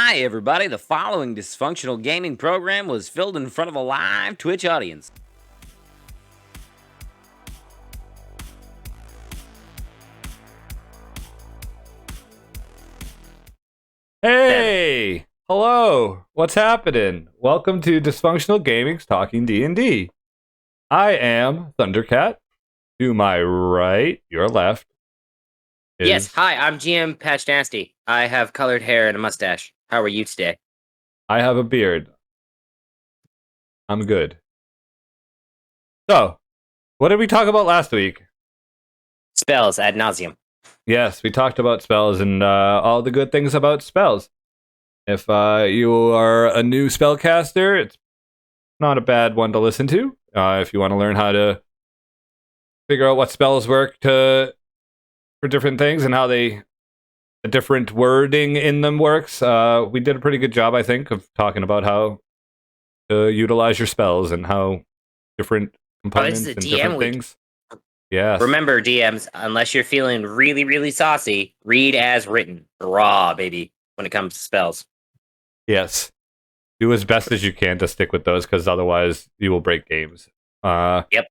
Hi, everybody. The following dysfunctional gaming program was filmed in front of a live Twitch audience. Hey! Hello! What's happening? Welcome to Dysfunctional Gaming's Talking D&D. I am Thundercat. To my right, your left. Yes, hi, I'm GMPatchNasty. I have colored hair and a mustache. How are you today? I have a beard. I'm good. So, what did we talk about last week? Spells ad nauseum. Yes, we talked about spells and all the good things about spells. If you are a new spellcaster, it's not a bad one to listen to. If you want to learn how to figure out what spells work for different things and how the different wording in them works, we did a pretty good job, I think, of talking about how to utilize your spells and how different components and different things. Yes. Remember, DMs, unless you're feeling really, really saucy, read as written. Raw, baby, when it comes to spells. Yes. Do as best as you can to stick with those, because otherwise you will break games. Yep.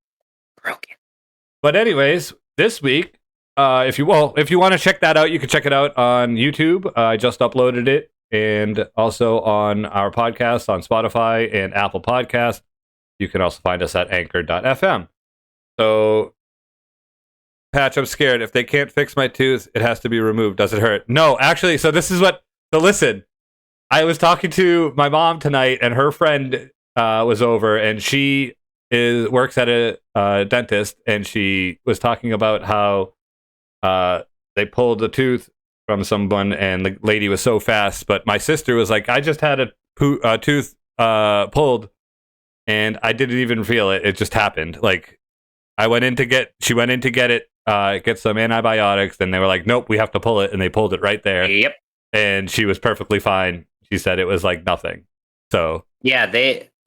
Broken. But anyways, this week, if you want to check that out, you can check it out on YouTube. I just uploaded it, and also on our podcast on Spotify and Apple Podcasts. You can also find us at anchor.fm. So, Patch, I'm scared. If they can't fix my tooth, it has to be removed. Does it hurt? No, actually, so listen. I was talking to my mom tonight, and her friend was over, and she works at a dentist, and she was talking about how they pulled a tooth from someone, and the lady was so fast. But my sister was like, I just had a tooth pulled, and I didn't even feel it. It just happened. Like, she went in to get it, get some antibiotics, and they were like, nope, we have to pull it, and they pulled it right there. Yep. And she was perfectly fine. She said it was like nothing. So yeah,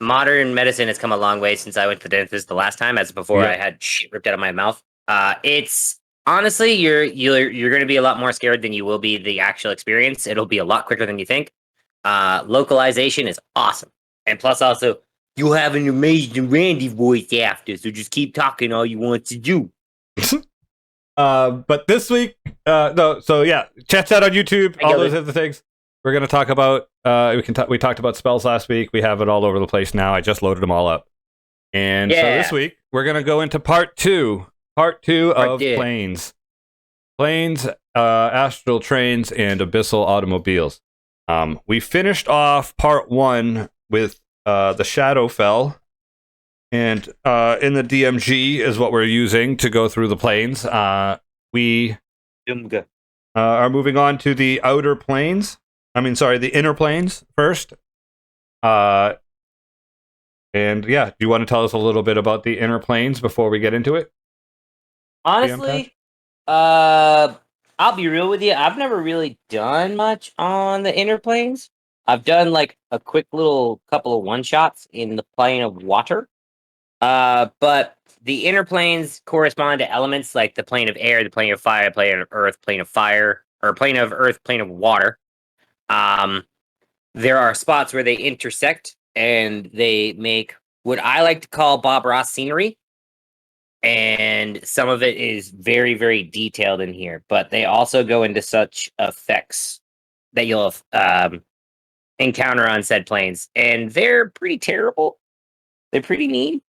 modern medicine has come a long way since I went to the dentist the last time, as before I had shit ripped out of my mouth. It's honestly, you're going to be a lot more scared than you will be the actual experience. It'll be a lot quicker than you think. Localization is awesome, and plus also you'll have an amazing Randy voice after. So just keep talking all you want to do. But this week, check that on YouTube. All those other things. We're going to talk about. We talked about spells last week. We have it all over the place now. I just loaded them all up, and so this week we're going to go into part two. Part two of planes, astral trains, and abyssal automobiles. We finished off part one with the Shadowfell, and in the DMG is what we're using to go through the planes. We are moving on to the outer planes. The inner planes first. And yeah, do you want to tell us a little bit about the inner planes before we get into it? Honestly, I'll be real with you. I've never really done much on the inner planes. I've done like a quick little couple of one-shots in the plane of water. But the inner planes correspond to elements like the plane of air, the plane of fire, plane of earth, plane of fire, or plane of earth, plane of water. There are spots where they intersect and they make what I like to call Bob Ross scenery. And some of it is very, very detailed in here, but they also go into such effects that you'll encounter on said planes. And they're pretty terrible. They're pretty mean.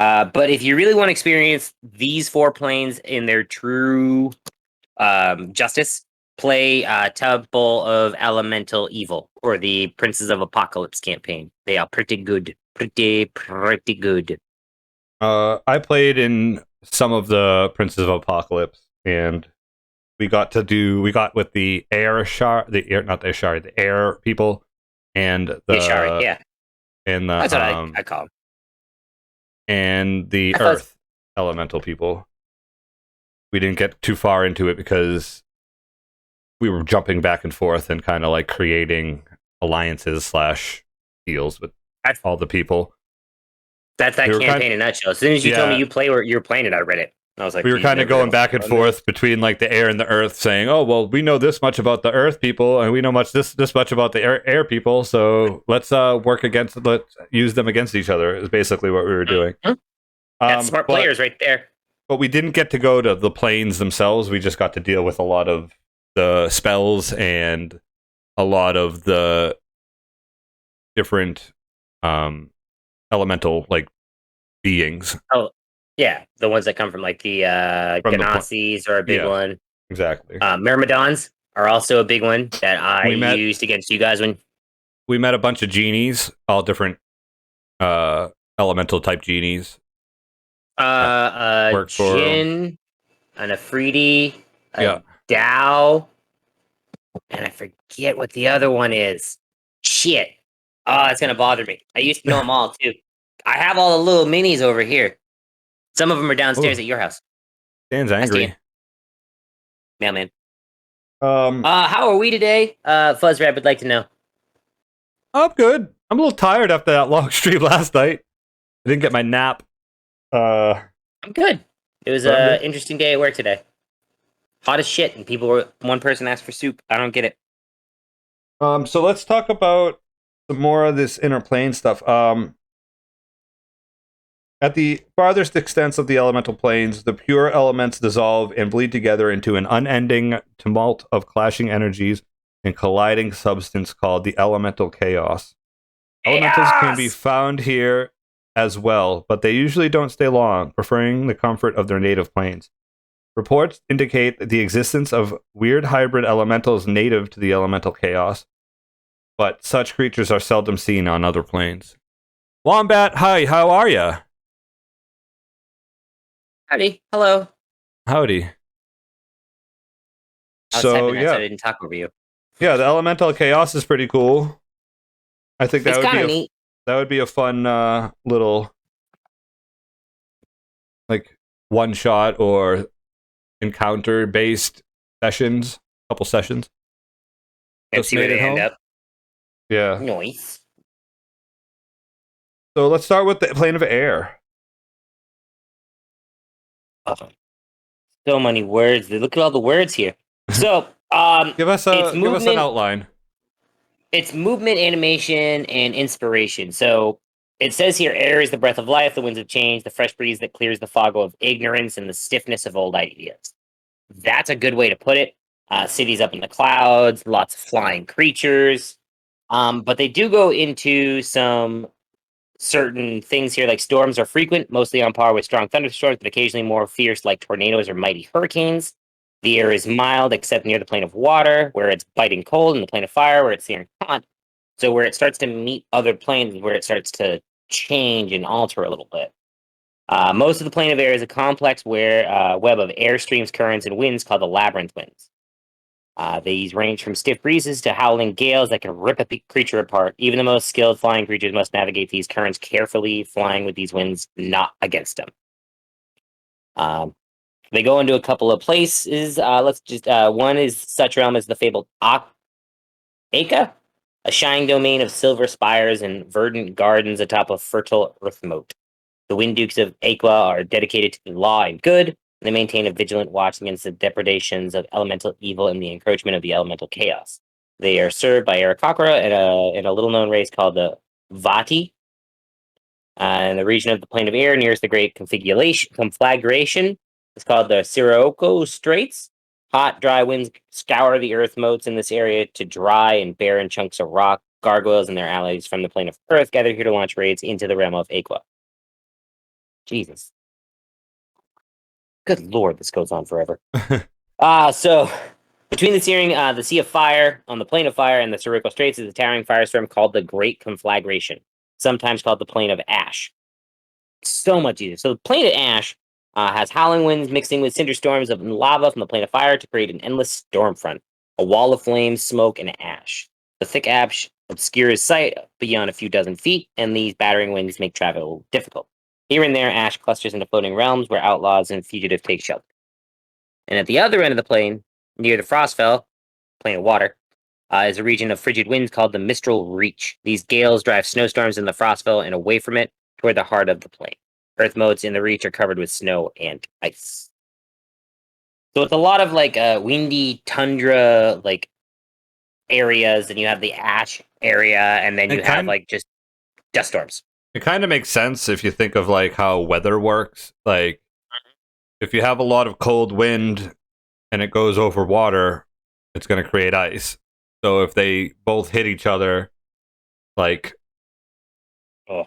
But if you really want to experience these four planes in their true justice, play Temple of Elemental Evil or the Princes of Apocalypse campaign. They are pretty good. Pretty good. I played in some of the Princes of Apocalypse, and we got with the the air people, and the Ashari, yeah. And that's what I call them. And the earth elemental people. We didn't get too far into it because we were jumping back and forth and kind of like creating alliances / deals with all the people. That's that campaign in a nutshell. As soon as you told me you were playing it, I read it. I was like, we were "You've kind of never going back and done this?" forth between like the air and the earth, saying, "Oh, well, we know this much about the earth people, and we know this much about the air people. So let's let's use them against each other." Is basically what we were doing. That's smart players right there. But we didn't get to go to the planes themselves. We just got to deal with a lot of the spells and a lot of the different elemental like beings. Oh, yeah, the ones that come from like the Ganassis are a big one. Exactly. Myrmidons are also a big one that I We met- used against you guys when We met a bunch of genies, all different elemental type genies. Worked for 'em. Jin, an Afridi, a Yeah. Dao, and I forget what the other one is. Shit. Oh, it's gonna bother me. I used to know them all too. I have all the little minis over here. Some of them are downstairs Ooh. at your house. Dan's angry. Mailman. Um, How are we today? Fuzzrap would like to know. I'm good. I'm a little tired after that long stream last night. I didn't get my nap. I'm good. It was I'm an good. interesting day at work today. Hot as shit, and one person asked for soup. I don't get it. So let's talk about some more of this inner plane stuff. At the farthest extents of the elemental planes, the pure elements dissolve and bleed together into an unending tumult of clashing energies and colliding substance called the elemental chaos. Elementals can be found here as well, but they usually don't stay long, preferring the comfort of their native planes. Reports indicate the existence of weird hybrid elementals native to the elemental chaos, but such creatures are seldom seen on other planes. Wombat, hi, how are ya? Howdy. Hello. Howdy. I was So typing that, so I yeah, didn't talk over you. the elemental chaos is pretty cool. I think that It's would kind be of neat. that would be a fun little like one shot or encounter based sessions, couple sessions. Let's see where made it they end home? up. Yeah. Nice. So let's start with the plane of air. Oh, so many words. Look at all the words here. So, Give us an outline. it's movement, animation, and inspiration. So it says here, air is the breath of life, the winds of change, the fresh breeze that clears the fog of ignorance, and the stiffness of old ideas. That's a good way to put it. Cities up in the clouds, lots of flying creatures. But they do go into some certain things here, like storms are frequent, mostly on par with strong thunderstorms, but occasionally more fierce, like tornadoes or mighty hurricanes. The air is mild, except near the plane of water, where it's biting cold, and the plane of fire, where it's searing hot. So where it starts to meet other planes is where it starts to change and alter a little bit. Most of the plane of air is a complex web of air streams, currents, and winds called the labyrinth winds. These range from stiff breezes to howling gales that can rip a creature apart. Even the most skilled flying creatures must navigate these currents carefully, flying with these winds, not against them. They go into a couple of places. One is such realm as the fabled Aka, a shining domain of silver spires and verdant gardens atop a fertile earth moat. The Wind Dukes of Aqua are dedicated to law and good. They maintain a vigilant watch against the depredations of elemental evil and the encroachment of the elemental chaos. They are served by Aarakocra and a little-known race called the Vati. In the region of the Plane of Air nearest the Great Conflagration, it's called the Sirocco Straits. Hot, dry winds scour the earth moats in this area to dry and barren chunks of rock. Gargoyles and their allies from the plane of Earth gather here to launch raids into the realm of Aqua. Jesus. Good lord, this goes on forever. So between the Sea of Fire on the Plane of Fire and the Sirocco Straits is a towering firestorm called the Great Conflagration, sometimes called the Plane of Ash. So much easier. So the Plane of Ash has howling winds mixing with cinder storms of lava from the Plane of Fire to create an endless storm front, a wall of flames, smoke, and ash. The thick ash obscures sight beyond a few dozen feet, and these battering winds make travel difficult. Here and there, ash clusters into floating realms where outlaws and fugitives take shelter. And at the other end of the plane, near the Frostfell, plane of water, is a region of frigid winds called the Mistral Reach. These gales drive snowstorms in the Frostfell and away from it toward the heart of the plane. Earth modes in the Reach are covered with snow and ice. So it's a lot of like windy tundra like areas, and you have the ash area, and then you have like just dust storms. It kind of makes sense if you think of like how weather works. Like if you have a lot of cold wind and it goes over water, it's going to create ice. So if they both hit each other, like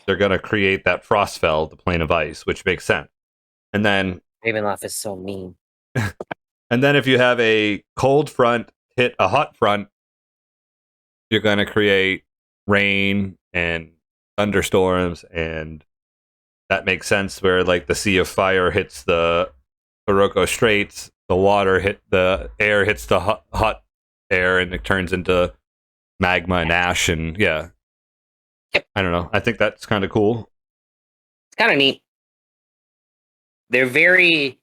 they're going to create that Frostfell, the plane of ice, which makes sense. And then Ravenloft is so mean. And then if you have a cold front hit a hot front, you're going to create rain and thunderstorms, and that makes sense where like the Sea of Fire hits the Sirocco Straits, the air hits the hot air, and it turns into magma and ash, and I don't know. I think that's kind of cool. It's kind of neat. They're very...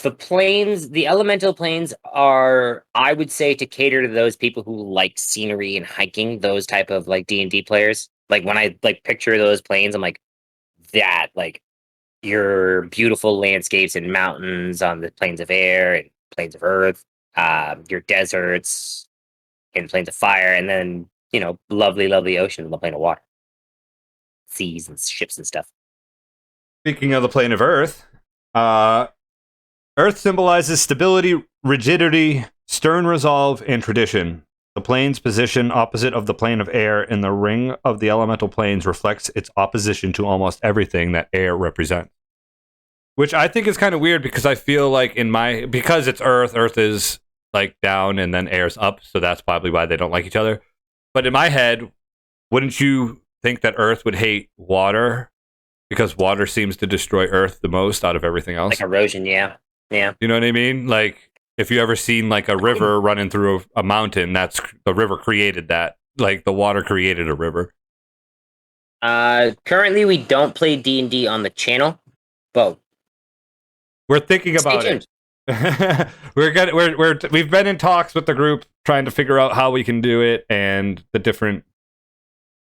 The elemental planes are, I would say, to cater to those people who like scenery and hiking, those type of like D&D players. Like when I like picture those planes, I'm like, that, like your beautiful landscapes and mountains on the plains of air and plains of earth, your deserts and plains of fire, and then, lovely, lovely ocean and the plane of water. Seas and ships and stuff. Speaking of the plane of Earth, Earth symbolizes stability, rigidity, stern resolve, and tradition. The plane's position opposite of the plane of air in the ring of the elemental planes reflects its opposition to almost everything that air represents. Which I think is kind of weird because I feel like because it's Earth is like down and then air's up, so that's probably why they don't like each other. But in my head, wouldn't you think that Earth would hate water? Because water seems to destroy Earth the most out of everything else. Like erosion, yeah. Yeah. You know what I mean? Like, if you ever seen like a river running through a mountain, that's the river created that. Like, the water created a river. Currently we don't play D&D on the channel, but we're thinking about it. We've been in talks with the group trying to figure out how we can do it and the different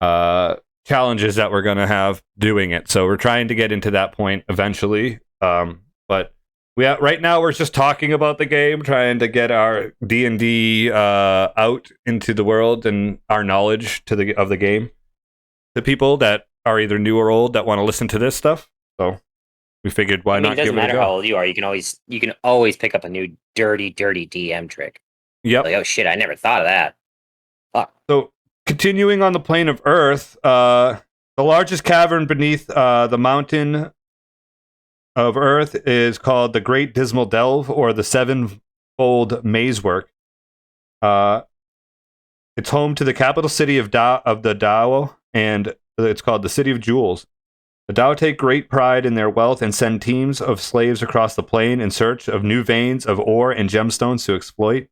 challenges that we're going to have doing it. So we're trying to get into that point eventually. But right now we're just talking about the game, trying to get our D&D out into the world and our knowledge of the game to people that are either new or old that want to listen to this stuff. So we figured why not give it a go. It doesn't matter how old you are. You can always pick up a new dirty DM trick. Yep. Like, oh shit, I never thought of that. Fuck. So continuing on the plane of Earth, the largest cavern beneath the mountain of Earth is called the Great Dismal Delve, or the Sevenfold Mazework. It's home to the capital city of the Dao, and it's called the City of Jewels. The Dao take great pride in their wealth and send teams of slaves across the plain in search of new veins of ore and gemstones to exploit.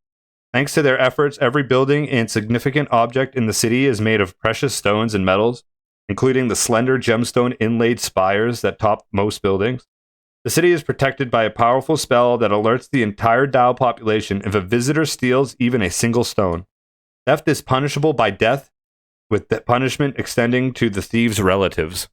Thanks to their efforts, every building and significant object in the city is made of precious stones and metals, including the slender gemstone inlaid spires that top most buildings. The city is protected by a powerful spell that alerts the entire Dao population if a visitor steals even a single stone. Theft is punishable by death, with the punishment extending to the thieves' relatives.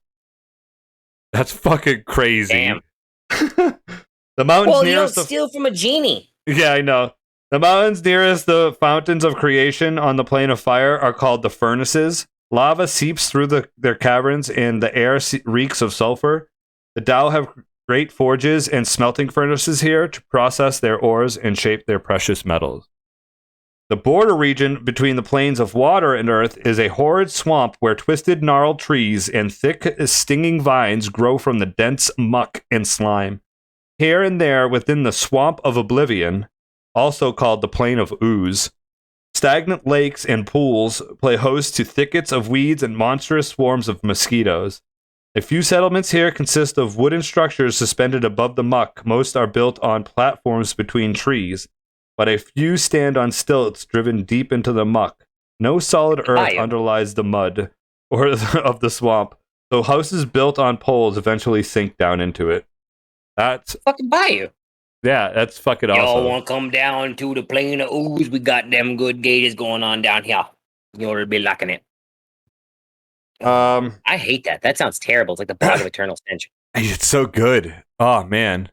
That's fucking crazy. Damn. The mountains you don't steal from a genie. Yeah, I know. The mountains nearest the fountains of creation on the plane of fire are called the furnaces. Lava seeps through their caverns, and the air reeks of sulfur. The Dao have great forges and smelting furnaces here to process their ores and shape their precious metals. The border region between the plains of water and earth is a horrid swamp where twisted, gnarled trees and thick, stinging vines grow from the dense muck and slime. Here and there within the Swamp of Oblivion, also called the Plain of Ooze, stagnant lakes and pools play host to thickets of weeds and monstrous swarms of mosquitoes. A few settlements here consist of wooden structures suspended above the muck. Most are built on platforms between trees, but a few stand on stilts driven deep into the muck. No solid earth underlies the mud of the swamp, so houses built on poles eventually sink down into it. That's fucking bayou. Yeah, that's fucking awesome. Y'all want to come down to the Plain of Ooze? We got them good gators going on down here. You'll be liking it. I hate that. That sounds terrible. It's like the bog of eternal stench. It's so good. Oh man.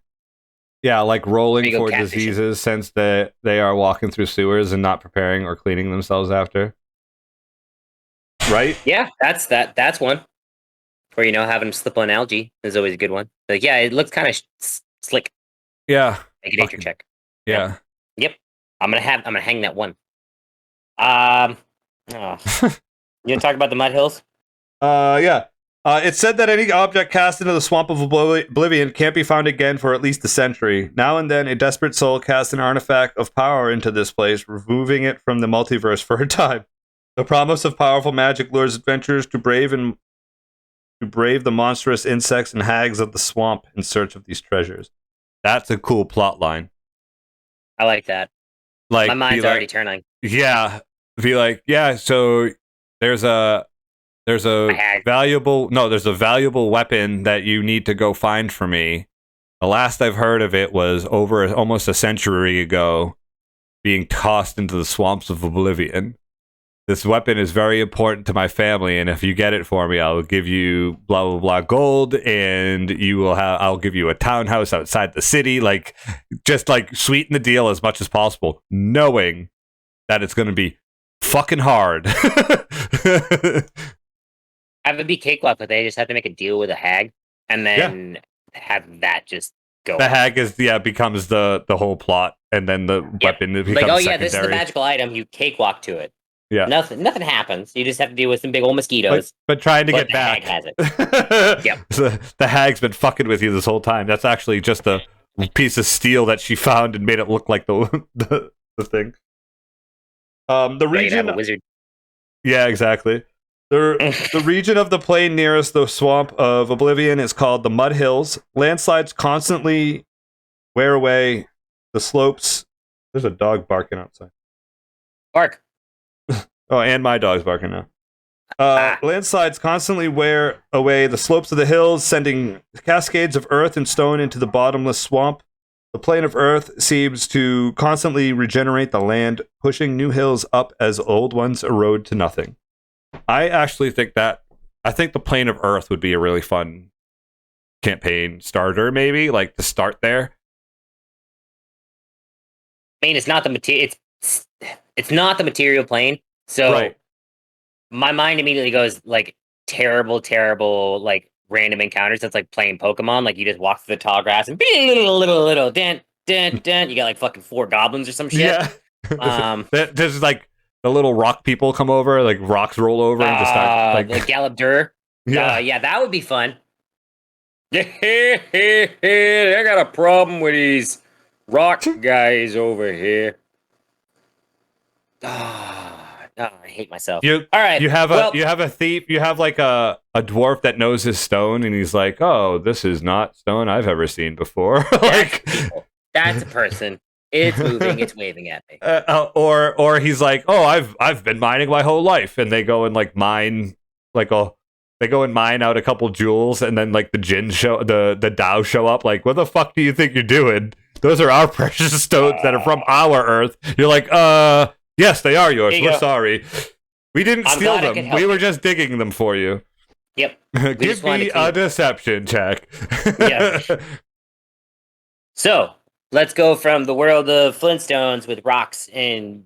Yeah, like rolling There you go, for catfishing. diseases since they are walking through sewers and not preparing or cleaning themselves after. Right? Yeah, that's one. Or having them slip on algae is always a good one. Like, yeah, it looks kind of slick. Yeah. Make a nature check. Yeah. Yep. I'm gonna hang that one. Oh. You gonna talk about the mud hills? Yeah. It's said that any object cast into the swamp of oblivion can't be found again for at least a century. Now and then, a desperate soul casts an artifact of power into this place, removing it from the multiverse for a time. The promise of powerful magic lures adventurers to brave the monstrous insects and hags of the swamp in search of these treasures. That's a cool plot line. I like that. Like, my mind's already turning. Yeah. Be like, yeah, so there's a valuable weapon that you need to go find for me. The last I've heard of it was over almost a century ago, being tossed into the swamps of oblivion. This weapon is very important to my family, and if you get it for me, I'll give you blah blah blah gold, and I'll give you a townhouse outside the city. Like, just like sweeten the deal as much as possible, knowing that it's going to be fucking hard. Have it be cakewalk, but they just have to make a deal with a hag, and then have that just go. The hag becomes the whole plot, and then the weapon becomes like, oh secondary. yeah, this is the magical item. You cakewalk to it. Yeah, nothing happens. You just have to deal with some big old mosquitoes. But trying to get back. The hag has it. Yep. So the hag's been fucking with you this whole time. That's actually just a piece of steel that she found and made it look like the thing. The region. A wizard. Yeah, exactly. The region of the plain nearest the swamp of oblivion is called the Mud Hills. Landslides constantly wear away the slopes. There's a dog barking outside. Bark. Oh, and my dog's barking now. Landslides constantly wear away the slopes of the hills, sending cascades of earth and stone into the bottomless swamp. The plane of earth seems to constantly regenerate the land, pushing new hills up as old ones erode to nothing. I actually think the plane of earth would be a really fun campaign starter, maybe, like to start there. I mean, it's not the material. It's not the material plane. So my mind immediately goes like terrible, like random encounters. That's like playing Pokemon. Like you just walk through the tall grass and little dent. You got like fucking 4 goblins or some shit. Yeah. There's like the little rock people come over, like rocks roll over and just start like Galabdur. Yeah, that would be fun. I got a problem with these rock guys over here. I hate myself. All right. You have a thief. You have like a dwarf that knows his stone, and he's like, "Oh, this is not stone I've ever seen before." That's a person. It's moving. It's waving at me. Or he's like, "Oh, I've been mining my whole life," and they go and like mine they go and mine out a couple jewels, and then like the Dao show up. Like, what the fuck do you think you're doing? Those are our precious stones that are from our Earth. You're like, yes, they are yours. We're sorry. We didn't steal them. We were just digging them for you. Yep. Give me a deception check. Yeah. So, let's go from the world of Flintstones with rocks and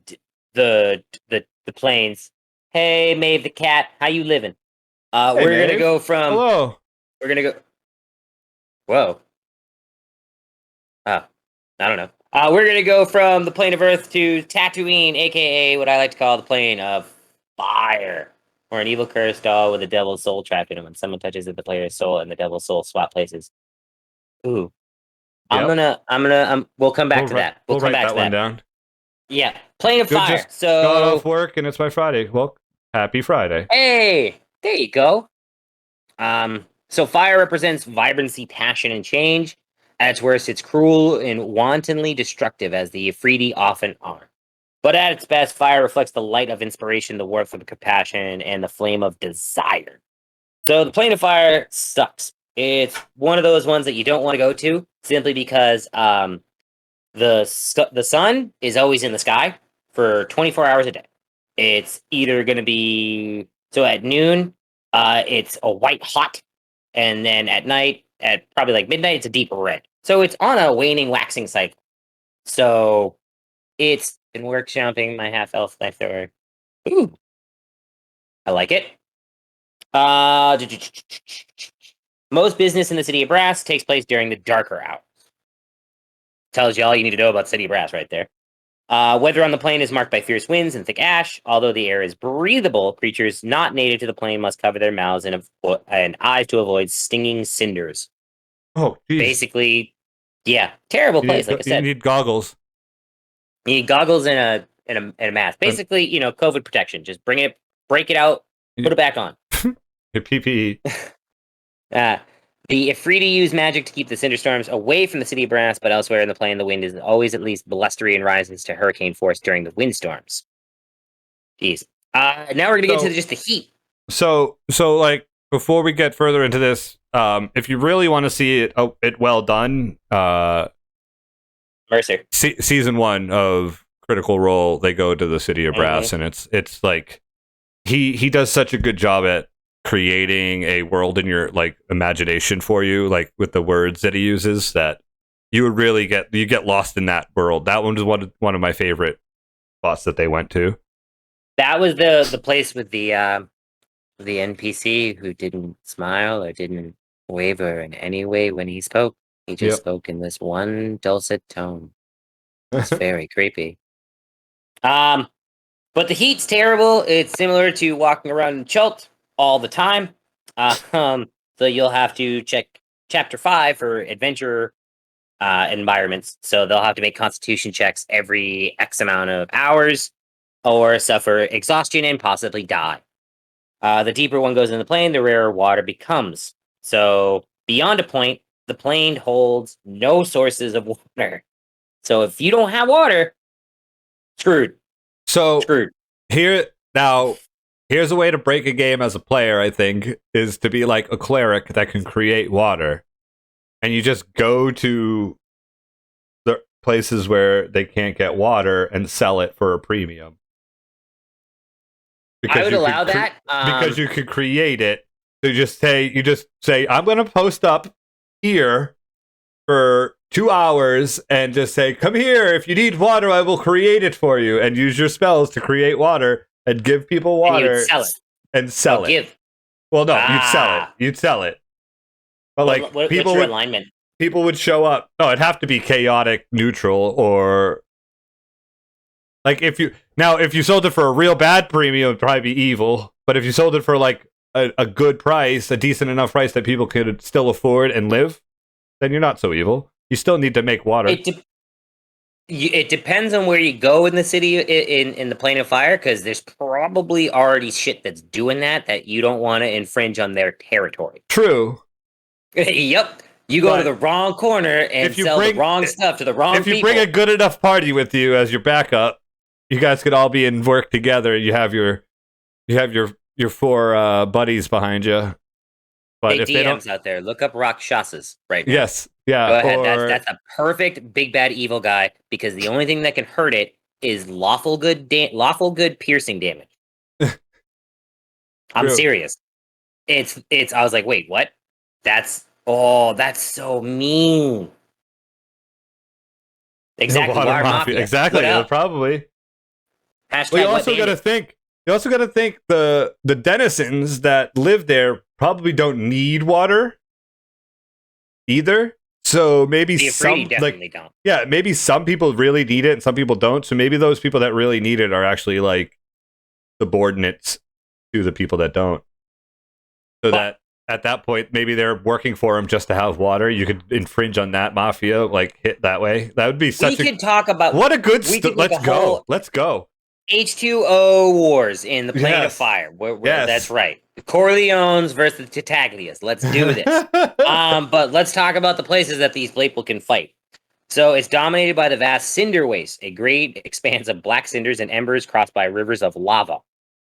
the plains. Hey, Maeve the cat, how you living? We're going to go from... Hello. We're going to go... Whoa. Oh, I don't know. We're going to go from the plane of Earth to Tatooine, a.k.a. what I like to call the plane of fire. Or an evil cursed doll with a devil's soul trapped in him. When someone touches it, the player's soul and the devil's soul swap places. Ooh. Yep. We'll come back to that. We'll come back to that one down. Yeah. Plane of fire. Just got off work and it's my Friday. Well, happy Friday. Hey, there you go. So fire represents vibrancy, passion, and change. At its worst, it's cruel and wantonly destructive, as the Ifriti often are. But at its best, fire reflects the light of inspiration, the warmth of compassion, and the flame of desire. So the plane of fire sucks. It's one of those ones that you don't want to go to, simply because the sun is always in the sky for 24 hours a day. It's either going to be... So at noon, it's a white hot, and then at night, at probably like midnight, it's a deep red. So it's on a waning, waxing cycle. So it's been workshopping my half-elf flamethrower. Ooh. I like it. Most business in the city of Brass takes place during the darker hours. Tells you all you need to know about City of Brass right there. Weather on the plain is marked by fierce winds and thick ash. Although the air is breathable, creatures not native to the plain must cover their mouths and eyes to avoid stinging cinders. Oh, geez. Basically, yeah, terrible place. Like I said, you need goggles. you need goggles and a mask. Basically, COVID protection. Just break it out, put it back on. Your PPE. The free to use magic to keep the cinderstorms away from the city of Brass, but elsewhere in the plain, the wind is always at least blustery and rises to hurricane force during the windstorms. Jeez. Now we're gonna get to just the heat. So like before we get further into this, if you really want to see it well done, Mercer. Season 1 of Critical Role, they go to the city of Brass, and it's like he does such a good job at creating a world in your like imagination for you, like with the words that he uses, that you would really get lost in that world. That one was one of my favorite spots that they went to. That was the place with the NPC who didn't smile or didn't waver in any way when he spoke. He just spoke in this one dulcet tone. It's very creepy. But the heat's terrible. It's similar to walking around in Chult all the time. So you'll have to check Chapter 5 for adventure environments. So they'll have to make constitution checks every X amount of hours or suffer exhaustion and possibly die. The deeper one goes in the plain, the rarer water becomes. So beyond a point, the plain holds no sources of water. So if you don't have water, screwed. Screwed. Here's a way to break a game as a player, I think, is to be like a cleric that can create water. And you just go to the places where they can't get water and sell it for a premium. I would allow that. Because you could create it. So you just say, I'm going to post up here for 2 hours and just say, come here. If you need water, I will create it for you. And use your spells to create water. And give people water and sell it. Give. Well, no, you'd sell it. But like what's your alignment? People would show up. No, it'd have to be chaotic, neutral, or like if you sold it for a real bad premium, it'd probably be evil. But if you sold it for like a good price, a decent enough price that people could still afford and live, then you're not so evil. You still need to make water. It depends on where you go in the city in the Plane of Fire, because there's probably already shit that's doing that you don't want to infringe on their territory. True. Yep. You go to the wrong corner and sell the wrong stuff to the wrong people. If you bring a good enough party with you as your backup, you guys could all be in work together. You have your 4 buddies behind you. But hey, if DMs they don't out there, look up Rakshasas right now. Yes. Yeah. Go ahead. That's a perfect big bad evil guy, because the only thing that can hurt it is lawful good piercing damage. I'm serious. It's I was like, wait, what? That's so mean. Exactly. Water Mafia. Exactly. Probably. Hashtag well, you also got to think the denizens that live there probably don't need water either. So maybe some definitely don't. Yeah, maybe some people really need it and some people don't. So maybe those people that really need it are actually like subordinates to the people that don't. So that at that point, maybe they're working for him just to have water. You could infringe on that mafia, like hit that way. That would be such we could talk about what a good let's go. Let's go. H2O wars in the Plane of Fire. Yes. That's right. The Corleones versus the Titaglias. Let's do this. But let's talk about the places that these people can fight. So it's dominated by the vast cinder waste, a great expanse of black cinders and embers crossed by rivers of lava.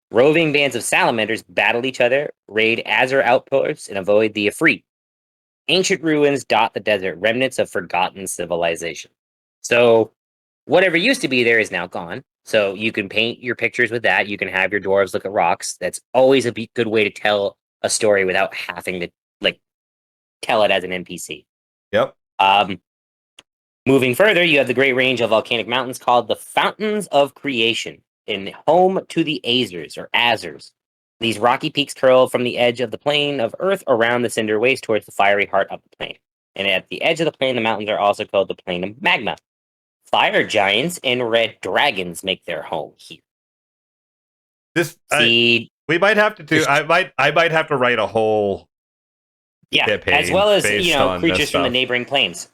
Roving bands of salamanders battle each other, raid Azure outposts, and avoid the Ifrit. Ancient ruins dot the desert, remnants of forgotten civilization. So whatever used to be there is now gone. So you can paint your pictures with that. You can have your dwarves look at rocks. That's always a good way to tell a story without having to tell it as an NPC. Yep. Moving further, you have the great range of volcanic mountains called the Fountains of Creation, in home to the Azers or Azers. These rocky peaks curl from the edge of the plane of Earth around the cinder waste towards the fiery heart of the plane. And at the edge of the plane, the mountains are also called the plane of magma. Fire giants and red dragons make their home here. We might have to do. I might have to write a whole. Yeah, as well as creatures from the neighboring planes.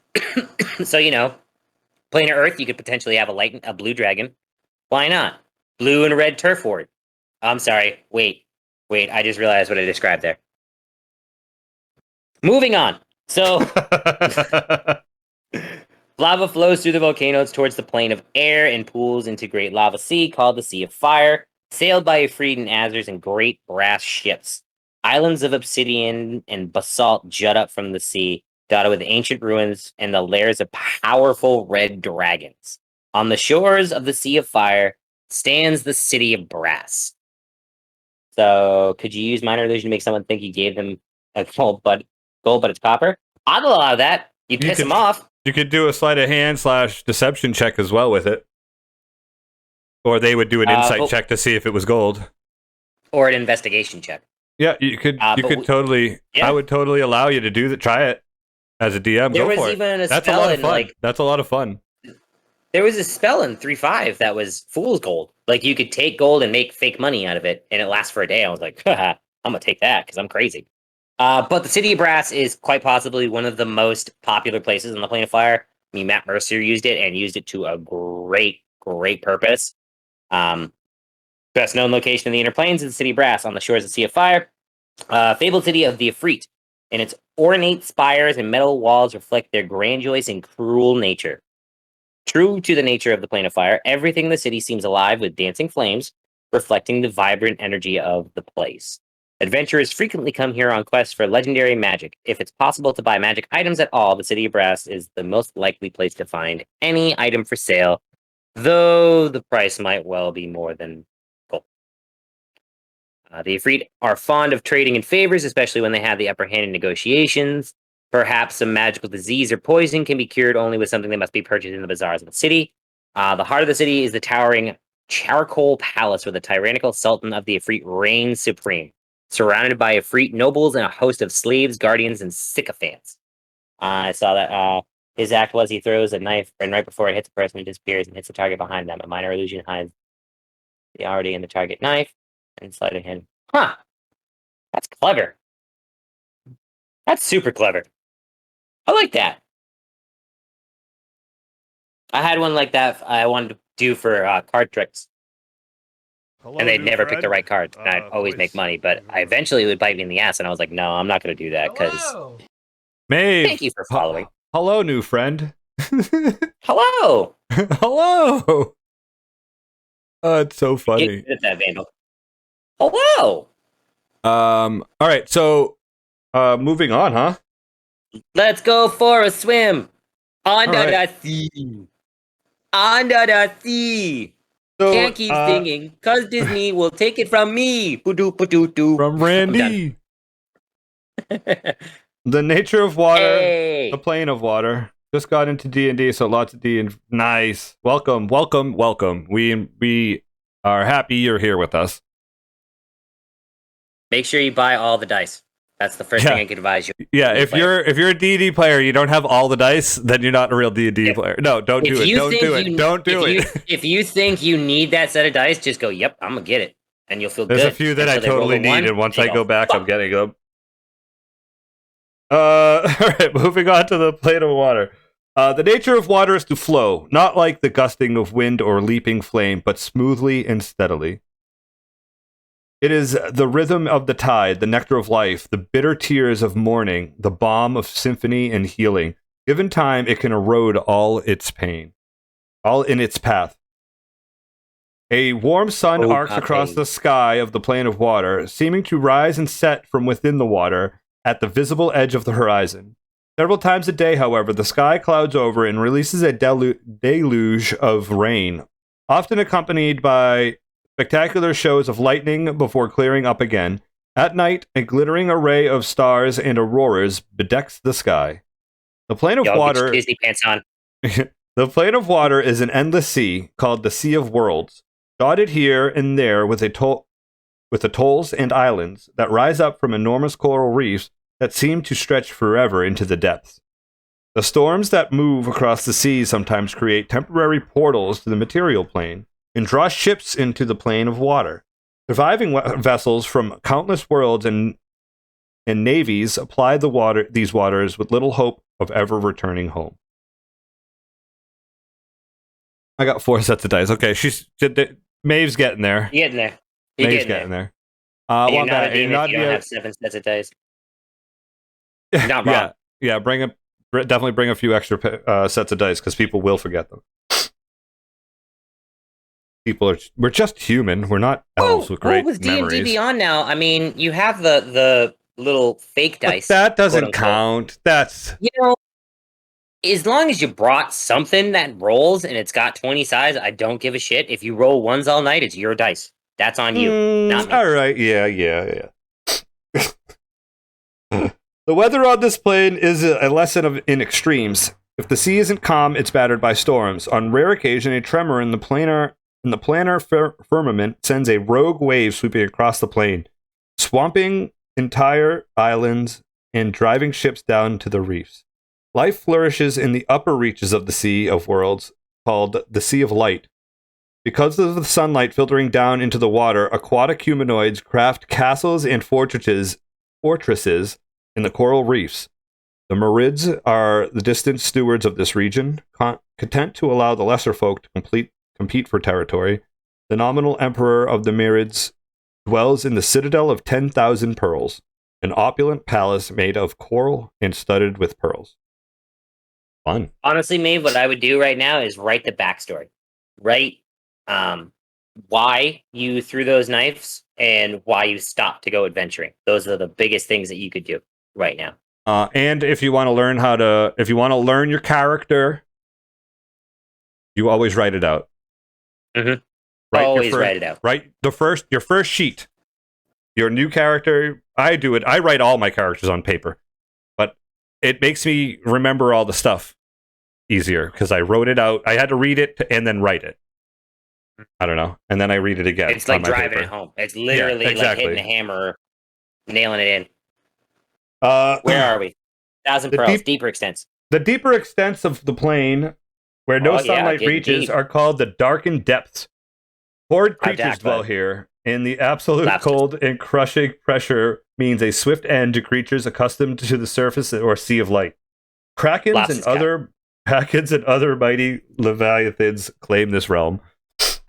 So plane of Earth, you could potentially have a blue dragon. Why not? Blue and red turf ward. I'm sorry. Wait. I just realized what I described there. Moving on. So, lava flows through the volcanoes towards the plane of air and pools into Great Lava Sea, called the Sea of Fire, sailed by Ifrit and Azers and great brass ships. Islands of obsidian and basalt jut up from the sea, dotted with ancient ruins and the lairs of powerful red dragons. On the shores of the Sea of Fire stands the City of Brass. So, could you use minor illusion to make someone think you gave them a gold, but it's copper? I'd allow that. You'd piss them off. You could do a sleight of hand / deception check as well with it. Or they would do an insight check to see if it was gold. Or an investigation check. Yeah, you could totally. Yeah. I would totally allow you to try it as a DM. There Go was for even it. a spell in That's a lot of fun. There was a spell in 3.5 that was fool's gold. Like you could take gold and make fake money out of it, and it lasts for a day. I was like, I'm gonna take that because I'm crazy. But the City of Brass is quite possibly one of the most popular places on the Plane of Fire. I mean, Matt Mercer used it and used it to a great purpose. Best known location in the Inner Plains is the City of Brass on the shores of the Sea of Fire. Fabled city of the Ifrit, and its ornate spires and metal walls reflect their grandiose and cruel nature. True to the nature of the Plane of Fire, everything in the city seems alive with dancing flames, reflecting the vibrant energy of the place. Adventurers frequently come here on quests for legendary magic. If it's possible to buy magic items at all, the City of Brass is the most likely place to find any item for sale, though the price might well be more than gold. The Ifrit are fond of trading in favors, especially when they have the upper hand in negotiations. Perhaps some magical disease or poison can be cured only with something that must be purchased in the bazaars of the city. The heart of the city is the towering charcoal palace where the tyrannical sultan of the Ifrit reigns supreme, surrounded by Ifrit nobles and a host of slaves, guardians, and sycophants. I saw that his act was he throws a knife, and right before it hits a person, it disappears and hits the target behind them. A minor illusion hides the already in the target knife and sleight of hand. Huh. That's clever. That's super clever. I like that. I had one like that I wanted to do for card tricks. And they'd never pick the right card. And I'd always make money, but I eventually would bite me in the ass, and I was like, no, I'm not going to do that, because... Maeve! Thank you for following. Hello, new friend. Hello! Hello! Oh, it's so funny. Get that, Vandal. Hello! Alright, so, moving on, huh? Let's go for a swim under the sea. Under the sea. So, Can't keep singing, cause Disney will take it from me. From Randy. The nature of water, the plane of water. Just got into D&D, so lots of D&D. Nice. Welcome. We are happy you're here with us. Make sure you buy all the dice. That's the first thing I could advise you. Yeah, if you're a D&D player, you don't have all the dice, then you're not a real D&D player. No, don't do it. Don't do it. If you think you need that set of dice, just go, yep, I'm going to get it. And you'll feel good. There's a few that I totally need, and once I go back, I'm getting them. All right, moving on to the plane of water. The nature of water is to flow, not like the gusting of wind or leaping flame, but smoothly and steadily. It is the rhythm of the tide, the nectar of life, the bitter tears of mourning, the balm of symphony and healing. Given time, it can erode all its pain, all in its path. A warm sun arcs across the sky of the plane of water, seeming to rise and set from within the water at the visible edge of the horizon. Several times a day, however, the sky clouds over and releases a deluge of rain, often accompanied by spectacular shows of lightning before clearing up again. At night, a glittering array of stars and auroras bedecks the sky. The plane of Y'all get water. your Disney pants on. The plane of water is an endless sea called the Sea of Worlds, dotted here and there with atolls and islands that rise up from enormous coral reefs that seem to stretch forever into the depths. The storms that move across the sea sometimes create temporary portals to the material plane and draw ships into the plane of water. Surviving vessels from countless worlds and navies apply these waters with little hope of ever returning home. I got 4 sets of dice. Okay, Maeve's getting there. You're getting there. Maeve's getting there. And you're not a demon if you don't have 7 sets of dice. You're not wrong. Yeah. Definitely bring a few extra sets of dice because people will forget them. We're just human. We're not elves with great with memories. D&D Beyond now, I mean, you have the little fake dice. But that doesn't count. That's as long as you brought something that rolls and it's got 20 sides, I don't give a shit. If you roll ones all night, it's your dice. That's on you, not me. All right, yeah. The weather on this plane is a lesson in extremes. If the sea isn't calm, it's battered by storms. On rare occasion, a tremor in the planar firmament sends a rogue wave sweeping across the plane, swamping entire islands and driving ships down to the reefs. Life flourishes in the upper reaches of the Sea of Worlds, called the Sea of Light. Because of the sunlight filtering down into the water, aquatic humanoids craft castles and fortresses in the coral reefs. The Marids are the distant stewards of this region, content to allow the lesser folk to compete for territory. The nominal emperor of the Marids dwells in the citadel of 10,000 pearls, an opulent palace made of coral and studded with pearls. Fun. Honestly, Maeve, what I would do right now is write the backstory. Write why you threw those knives and why you stopped to go adventuring. Those are the biggest things that you could do right now. And if you want to learn your character, you always write it out. Mm-hmm. Write it out. Write your first sheet. Your new character. I do it. I write all my characters on paper, but it makes me remember all the stuff easier because I wrote it out. I had to read it and then write it. I don't know, and then I read it again. It's like driving it home. It's literally like hitting a hammer, nailing it in. Where are we? 1,000 pearls. Deeper extents. The deeper extents of the plane, where no sunlight reaches, are called the Darkened Depths. Horrid creatures dwell here, and the absolute cold and crushing pressure means a swift end to creatures accustomed to the surface or sea of light. Krakens and other mighty leviathans claim this realm.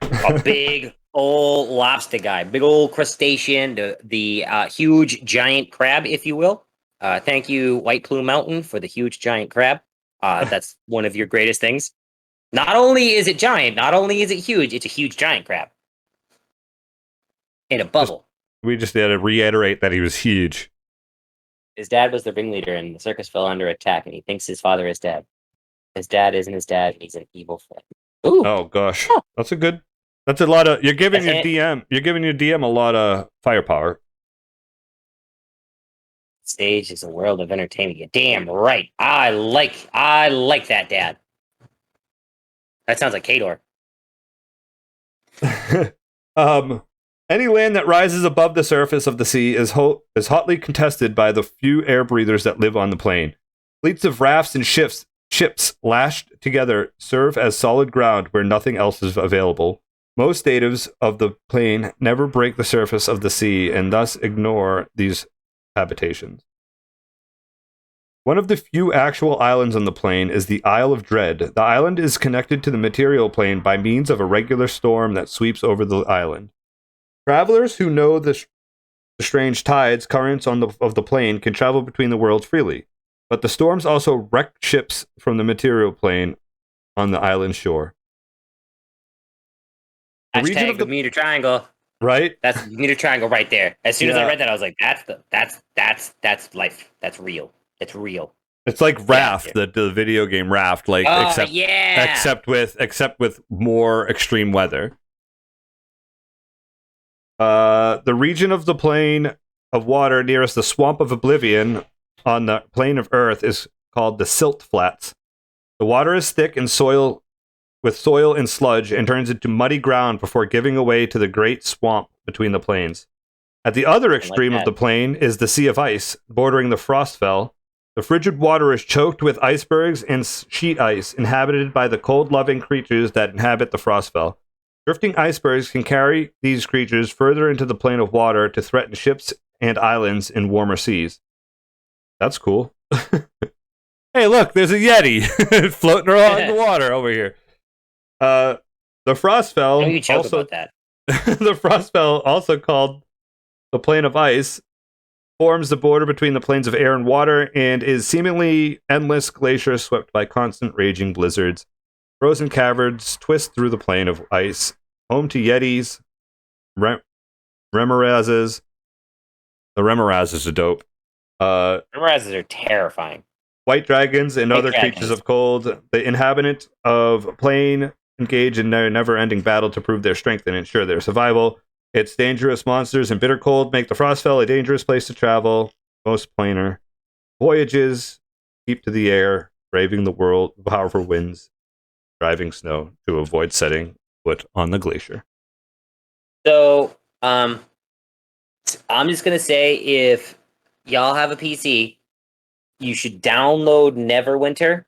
A big old lobster guy, big old crustacean, the huge giant crab, if you will. Thank you, White Plume Mountain, for the huge giant crab. That's one of your greatest things. Not only is it giant, not only is it huge, it's a huge giant crab. In a bubble. We just had to reiterate that he was huge. His dad was the ringleader, and the circus fell under attack, and he thinks his father is dead. His dad isn't his dad, he's an evil friend. Ooh. Oh gosh. That's a lot of you're giving your DM a lot of firepower. Stage is a world of entertainment. You're damn right. I like that, Dad. That sounds like Kador. Any land that rises above the surface of the sea is hotly contested by the few air breathers that live on the plane. Fleets of rafts and ships lashed together serve as solid ground where nothing else is available. Most natives of the plane never break the surface of the sea and thus ignore these habitations. One of the few actual islands on the plane is the Isle of Dread. The island is connected to the material plane by means of a regular storm that sweeps over the island. Travelers who know the strange currents of the plane can travel between the worlds freely, but the storms also wreck ships from the material plane on the island shore. Hashtag Bermuda Triangle. Right? That's Bermuda Triangle right there. As soon as I read that, I was like, that's life. That's real. It's real. It's like Raft, the video game Raft, except with more extreme weather. The region of the plane of water nearest the Swamp of Oblivion on the plane of Earth is called the Silt Flats. The water is thick and soil and sludge and turns into muddy ground before giving away to the great swamp between the plains. At the other extreme of the plain is the Sea of Ice, bordering the Frostfell. The frigid water is choked with icebergs and sheet ice, inhabited by the cold-loving creatures that inhabit the Frostfell. Drifting icebergs can carry these creatures further into the plane of water to threaten ships and islands in warmer seas. That's cool. Hey, look, there's a Yeti floating around the water over here. The Frostfell you joke about that. The Frostfell, also called the Plane of Ice, forms the border between the planes of air and water and is seemingly endless glacier swept by constant raging blizzards. Frozen caverns twist through the plane of ice, home to Yetis, Remorazes. The Remorazes are dope. Remorazes are terrifying. White dragons and other creatures of cold. The inhabitant of plane engage in their never-ending battle to prove their strength and ensure their survival. Its dangerous monsters and bitter cold make the Frostfell a dangerous place to travel. Most planar voyages keep to the air, braving the world, powerful winds, driving snow to avoid setting foot on the glacier. So, I'm just gonna say, if y'all have a PC, you should download Neverwinter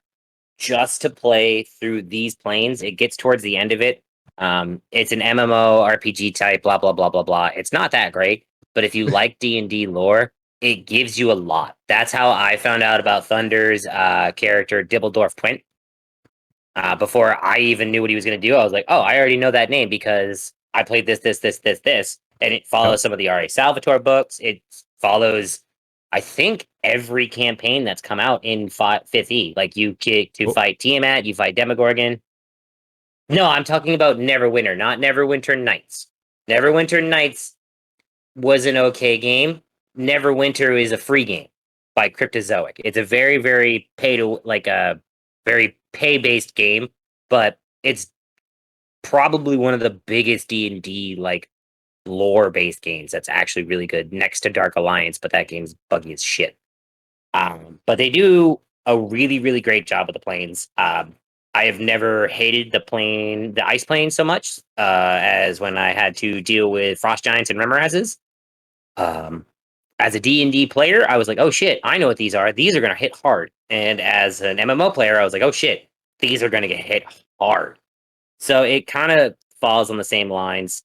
just to play through these planes. It gets towards the end of it. It's an MMO RPG type, blah blah blah blah blah. It's not that great, but if you like D&D lore, it gives you a lot. That's how I found out about Thunder's character Dibbledorf Twint. Before I even knew what he was going to do, I was like, oh, I already know that name because I played this, and it follows some of the R.A. Salvatore books. It follows, I think, every campaign that's come out in 5th E. Like, you get to fight Tiamat, you fight Demogorgon. No, I'm talking about Neverwinter, not Neverwinter Nights. Neverwinter Nights was an okay game. Neverwinter is a free game by Cryptozoic. It's a very, very very pay-based game, but it's probably one of the biggest D&D lore-based games that's actually really good, next to Dark Alliance, but that game's buggy as shit. But they do a really, really great job with the planes. I have never hated the ice plane so much as when I had to deal with frost giants and remorazes. As a D&D player, I was like, oh shit, I know what these are. These are going to hit hard. And as an MMO player, I was like, oh shit, these are going to get hit hard. So it kind of falls on the same lines.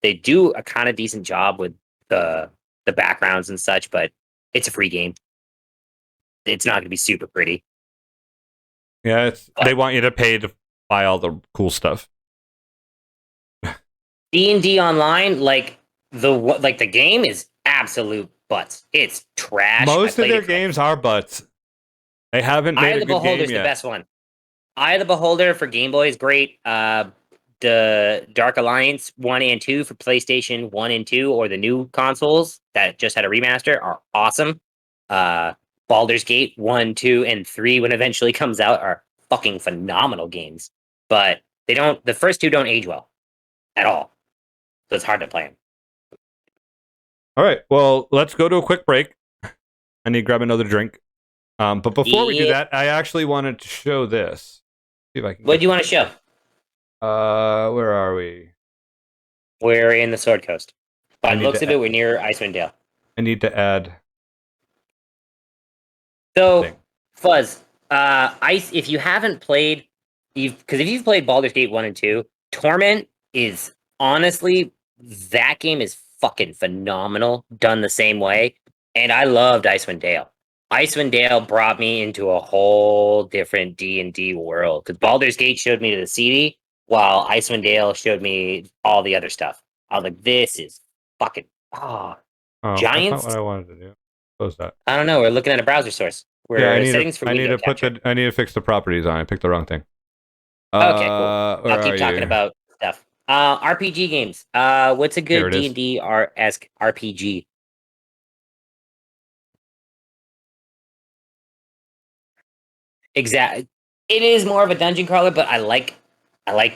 They do a kind of decent job with the backgrounds and such, but it's a free game. It's not going to be super pretty. Yeah, they want you to pay to buy all the cool stuff. D&D Online, the game is absolute butts. It's trash. Most of their games are butts. They haven't made a good game yet. Eye of the Beholder's the best one. Eye of the Beholder for Game Boy is great. The Dark Alliance 1 and 2 for PlayStation 1 and 2 or the new consoles that just had a remaster are awesome. Baldur's Gate 1, 2, and 3, when eventually comes out, are fucking phenomenal games. But the first two don't age well at all. So it's hard to play them. All right, well, let's go to a quick break. I need to grab another drink. But before we do that, I actually wanted to show this. See if I can. What do you want to show? Where are we? We're in the Sword Coast. By the looks of it, we're near Icewind Dale. I need to add. So, Fuzz, if you haven't played, because if you've played Baldur's Gate 1 and 2, Torment is honestly, that game is fucking phenomenal, done the same way. And I loved Icewind Dale. Icewind Dale brought me into a whole different D&D world. Because Baldur's Gate showed me the CD, while Icewind Dale showed me all the other stuff. I was like, this is fucking... Giants? That's not what I wanted to do. Close that. I don't know. We're looking at a browser source. I need to fix the properties on. I picked the wrong thing. Okay, cool. I'll keep talking about stuff. RPG games. What's a good D&D-esque RPG? Exactly. It is more of a dungeon crawler, but I liked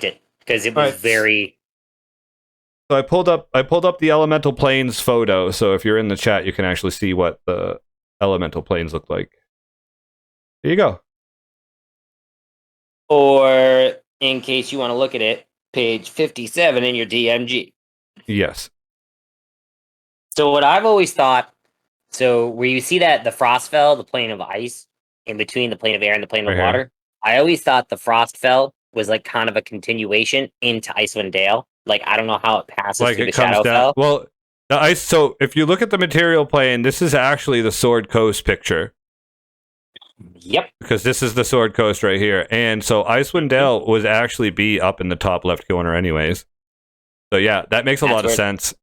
it because it was very. So I pulled up the Elemental Planes photo. So if you're in the chat, you can actually see what the Elemental Planes look like. There you go. Or, in case you want to look at it, page 57 in your DMG. Yes. So what I've always thought, so where you see that the Frostfell, the plane of ice, in between the plane of air and the plane of Right here. water, I always thought the Frostfell was like kind of a continuation into Icewind Dale. Like, I don't know how it passes Like through it the comes down. Shadowfell. Well, the ice. So if you look at the material plane, this is actually the Sword Coast picture. Yep. Because this is the Sword Coast right here. And so Icewind Dale would actually be up in the top left corner anyways. So yeah, that makes a lot of sense.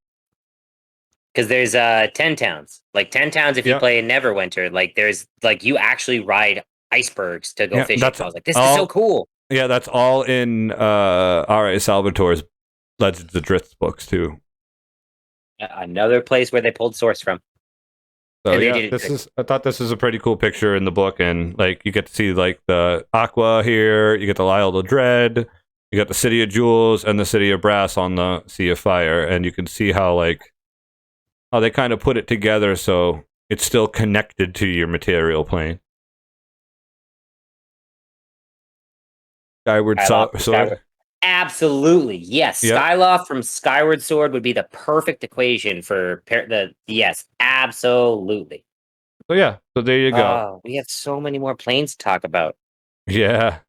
Because there's 10 towns. Like 10 towns if you play in Neverwinter. Like there's like you actually ride icebergs to go fishing. I was like, this is so cool. Yeah, that's all in R.A. Salvatore's Legends of Drift books too. Another place where they pulled source from. So yeah, I thought this is a pretty cool picture in the book, and like you get to see like the Aqua here, you get the Lyle of Dread, you got the City of Jewels and the City of Brass on the Sea of Fire, and you can see how they kind of put it together so it's still connected to your material plane. Skyward Sword. Absolutely, yes. Yep. Skyloft from Skyward Sword would be the perfect equation for yes, absolutely. So yeah, so there you go. We have so many more planes to talk about. Yeah.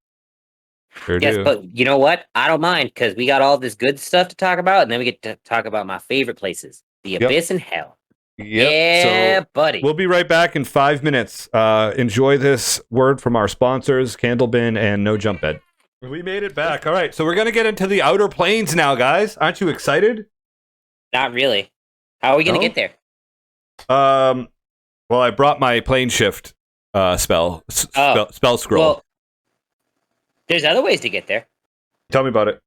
Sure yes, do. but you know what? I don't mind because we got all this good stuff to talk about, and then we get to talk about my favorite places, the Abyss and Hell. Yep. Yeah, so buddy. We'll be right back in 5 minutes. Enjoy this word from our sponsors, Candlebin and No Jump Bed. We made it back. All right, so we're going to get into the Outer Planes now, guys. Aren't you excited? Not really. How are we going to get there? Well, I brought my plane shift spell scroll. Well, there's other ways to get there. Tell me about it.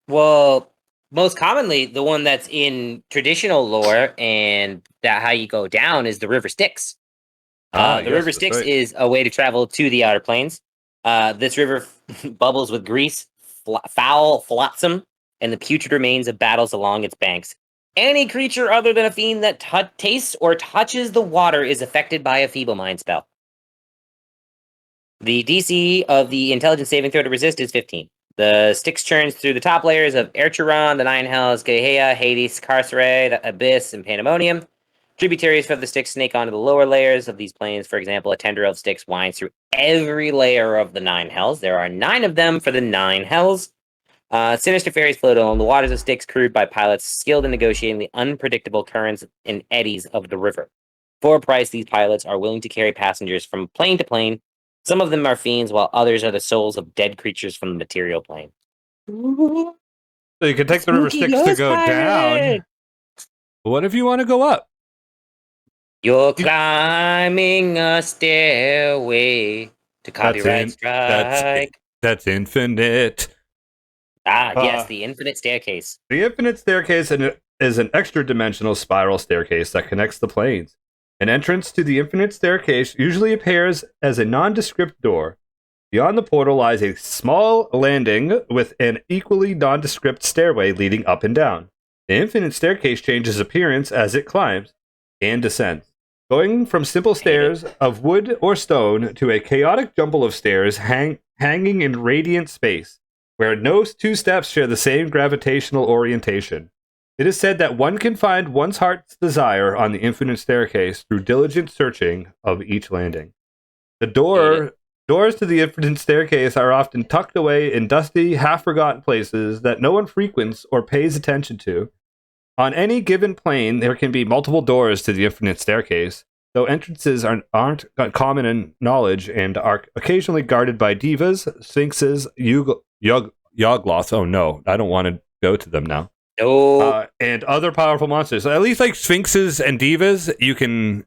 Well, most commonly, the one that's in traditional lore and that how you go down is the River Styx. The River Styx is a way to travel to the Outer Planes. This river bubbles with grease, foul flotsam, and the putrid remains of battles along its banks. Any creature other than a fiend that tastes or touches the water is affected by a feeble mind spell. The DC of the intelligence saving throw to resist is 15. The Styx churns through the top layers of Erchuron, the Nine Hells, Gehenna, Hades, Carcere, the Abyss, and Pandemonium. Tributaries from the Styx snake onto the lower layers of these planes. For example, a tendril of Styx winds through every layer of the Nine Hells. There are 9 of them for the Nine Hells. Sinister fairies float along the waters of Styx, crewed by pilots skilled in negotiating the unpredictable currents and eddies of the river. For a price, these pilots are willing to carry passengers from plane to plane. Some of them are fiends, while others are the souls of dead creatures from the material plane. So you can take the River Styx to go down. What if you want to go up? You're climbing a stairway to copyright strike. That's infinite. Yes, the infinite staircase. The infinite staircase is an extra-dimensional spiral staircase that connects the planes. An entrance to the infinite staircase usually appears as a nondescript door. Beyond the portal lies a small landing with an equally nondescript stairway leading up and down. The infinite staircase changes appearance as it climbs and descends, going from simple stairs of wood or stone to a chaotic jumble of stairs hanging in radiant space, where no 2 steps share the same gravitational orientation. It is said that one can find one's heart's desire on the infinite staircase through diligent searching of each landing. The doors to the infinite staircase are often tucked away in dusty, half-forgotten places that no one frequents or pays attention to. On any given plane, there can be multiple doors to the infinite staircase, though entrances aren't common in knowledge and are occasionally guarded by divas, sphinxes, yogloths. Oh no, I don't want to go to them now. No. And other powerful monsters. So at least like sphinxes and divas, you can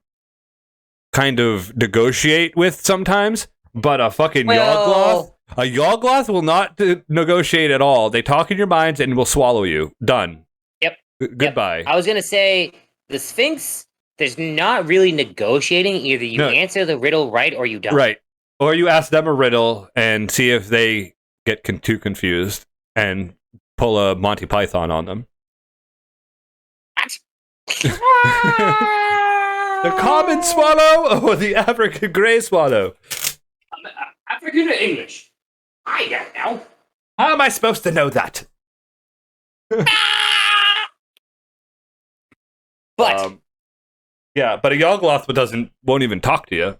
kind of negotiate with sometimes. But a fucking yogloth will not negotiate at all. They talk in your minds and will swallow you. Done. Yep. Goodbye. Yep. I was gonna say the Sphinx. There's not really negotiating. Either you answer the riddle right or you don't. Right. Or you ask them a riddle and see if they get too confused and pull a Monty Python on them. The common swallow or the African gray swallow? African or English? I don't know. How am I supposed to know that? But yeah, but a Yogloth won't even talk to you.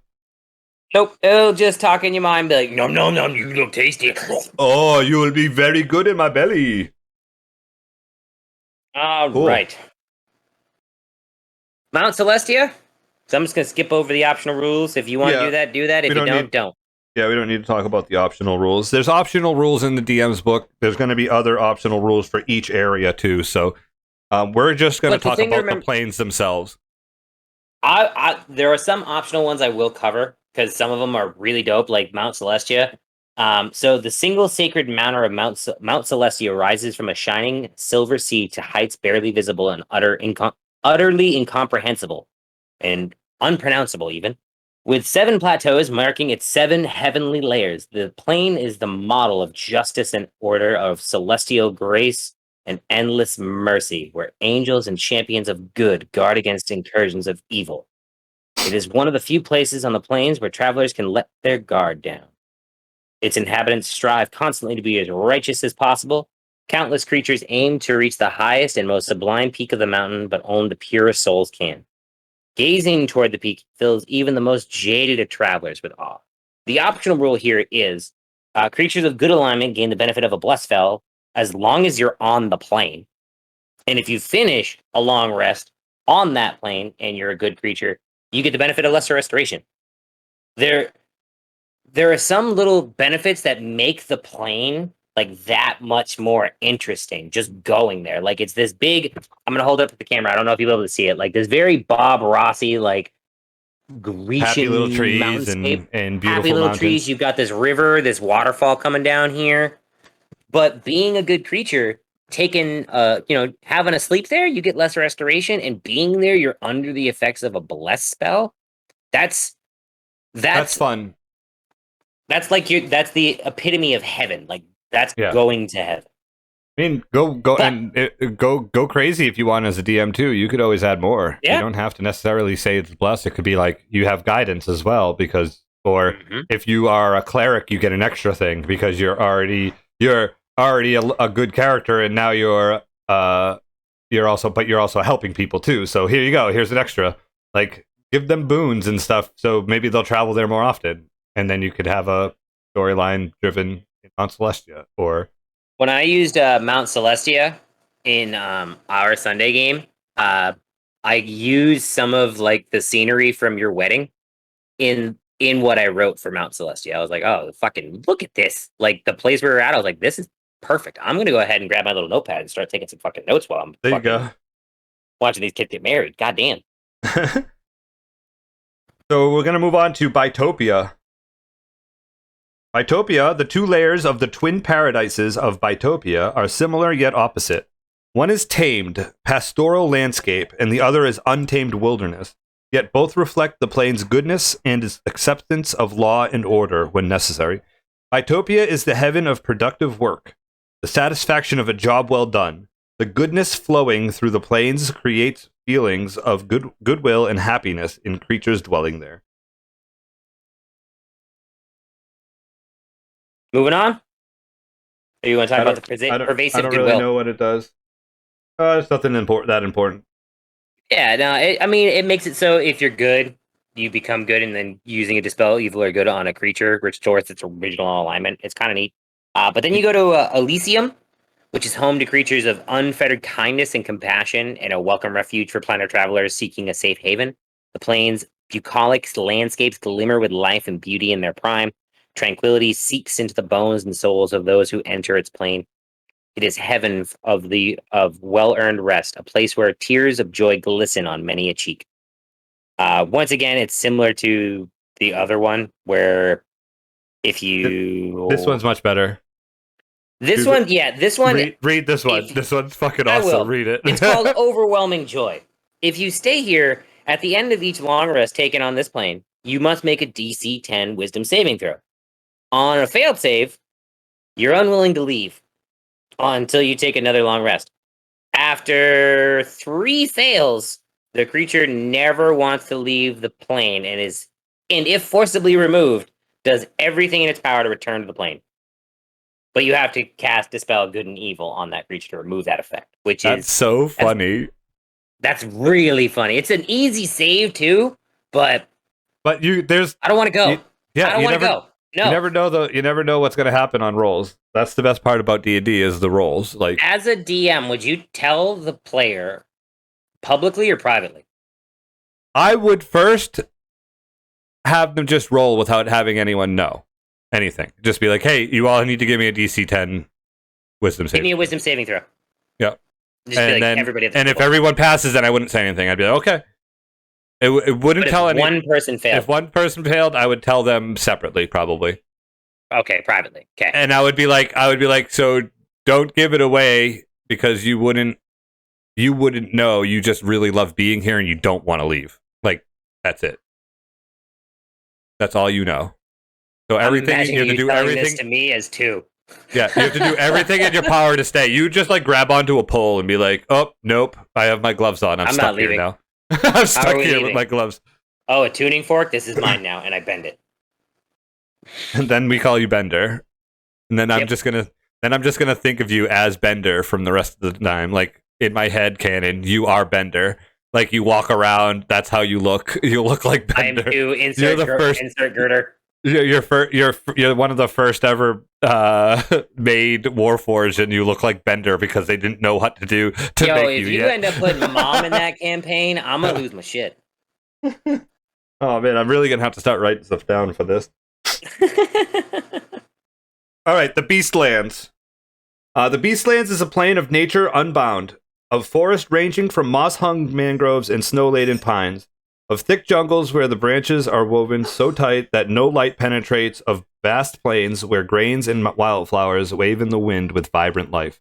nope, it'll just talk in your mind, be like, nom nom nom, you look tasty. Oh, you will be very good in my belly. All Cool. right. Mount Celestia. So I'm just gonna skip over the optional rules. If you want to Yeah, do that, do that. If you don't. Yeah, we don't need to talk about the optional rules. There's optional rules in the DM's book. There's going to be other optional rules for each area too. So we're just going to talk about the planes themselves. There are some optional ones I will cover because some of them are really dope, like Mount Celestia. So the single sacred mountain of Mount Celestia rises from a shining silver sea to heights barely visible and utterly incomprehensible and unpronounceable even. With 7 plateaus marking its 7 heavenly layers, the plane is the model of justice and order, of celestial grace and endless mercy, where angels and champions of good guard against incursions of evil. It is one of the few places on the plains where travelers can let their guard down. Its inhabitants strive constantly to be as righteous as possible. Countless creatures aim to reach the highest and most sublime peak of the mountain, but only the purest souls can. Gazing toward the peak fills even the most jaded of travelers with awe. The optional rule here is creatures of good alignment gain the benefit of a blessed spell as long as you're on the plane. And if you finish a long rest on that plane and you're a good creature, you get the benefit of lesser restoration. There are some little benefits that make the plane like that much more interesting just going there. Like it's this big, I'm gonna hold it up to the camera. I don't know if you'll be able to see it. Like this very Bob Rossi, like Grecian happy little trees mountainscape. and beautiful happy little mountains. Trees. You've got this river, this waterfall coming down here. But being a good creature, having a sleep there, you get less restoration, and being there, you're under the effects of a bless spell. That's fun. That's that's the epitome of heaven. Like that's going to heaven. I mean, go crazy if you want as a DM too. You could always add more. Yeah. You don't have to necessarily say it's blessed. It could be like you have guidance as well, if you are a cleric, you get an extra thing because you're already a good character, and now you're also helping people too. So here you go. Here's an extra. Like give them boons and stuff, so maybe they'll travel there more often, and then you could have a storyline driven in Mount Celestia. Or when I used Mount Celestia in our Sunday game, I used some of like the scenery from your wedding in what I wrote for Mount Celestia. I was like, oh, fucking look at this! Like the place we were at, I was like, this is perfect. I'm gonna go ahead and grab my little notepad and start taking some fucking notes while I'm there you go watching these kids get married. God damn. So we're gonna move on to Bytopia. Bytopia, the 2 layers of the twin paradises of Bytopia are similar yet opposite. One is tamed, pastoral landscape, and the other is untamed wilderness. Yet both reflect the plane's goodness and its acceptance of law and order when necessary. Bytopia is the heaven of productive work, the satisfaction of a job well done. The goodness flowing through the plains creates feelings of goodwill and happiness in creatures dwelling there. Moving on. Or you want to talk about the pervasive goodwill? I don't really know what it does. It's nothing that important. Yeah, no, it makes it so if you're good, you become good, and then using a dispel evil or good on a creature restores its original alignment. It's kind of neat. But then you go to Elysium, which is home to creatures of unfettered kindness and compassion, and a welcome refuge for planet travelers seeking a safe haven. The plains' bucolic landscapes glimmer with life and beauty in their prime. Tranquility seeps into the bones and souls of those who enter its plane. It is heaven of well-earned rest, a place where tears of joy glisten on many a cheek. Once again, it's similar to the other one, where if you... This one's much better. This one... Read this one. This one's fucking awesome. Read it. It's called Overwhelming Joy. If you stay here, at the end of each long rest taken on this plane, you must make a DC 10 Wisdom saving throw. On a failed save, you're unwilling to leave until you take another long rest. After 3 fails, the creature never wants to leave the plane and if forcibly removed, does everything in its power to return to the plane. But you have to cast Dispel Good and Evil on that creature to remove that effect, which That's is so funny. That's really funny. It's an easy save too, but I don't want to go. I don't want to go. No. You never know what's going to happen on rolls. That's the best part about D&D is the rolls. Like, as a DM, would you tell the player publicly or privately? I would first have them just roll without having anyone know anything. Just be like, hey, you all need to give me a DC 10 wisdom save. Give me a wisdom saving throw. Yeah. Just and be like then, everybody at the and table. If everyone passes, then I wouldn't say anything. I'd be like, okay. It wouldn't tell anyone. If one person failed. If one person failed, I would tell them separately, probably. Okay, privately. Okay. And I would be like, so don't give it away because you wouldn't know. You just really love being here and you don't want to leave. Like, that's it. That's all you know. So everything you have to do everything this to me as two. Yeah, you have to do everything in your power to stay. You just like grab onto a pole and be like, "Oh, nope, I have my gloves on. I'm stuck here now. I'm stuck here with my gloves." Oh, a tuning fork. This is mine now, and I bend it. And then we call you Bender, and then I'm just gonna think of you as Bender from the rest of the time. Like in my head canon, you are Bender. Like you walk around, that's how you look. You look like Bender. I am to insert girder. You're one of the first ever made Warforged, and you look like Bender because they didn't know what to do to make you. If you end up putting Mom in that campaign, I'm gonna lose my shit. Oh man, I'm really gonna have to start writing stuff down for this. All right, the Beastlands. The Beastlands is a plane of nature unbound, of forest ranging from moss-hung mangroves and snow-laden pines, of thick jungles where the branches are woven so tight that no light penetrates, of vast plains where grains and wildflowers wave in the wind with vibrant life.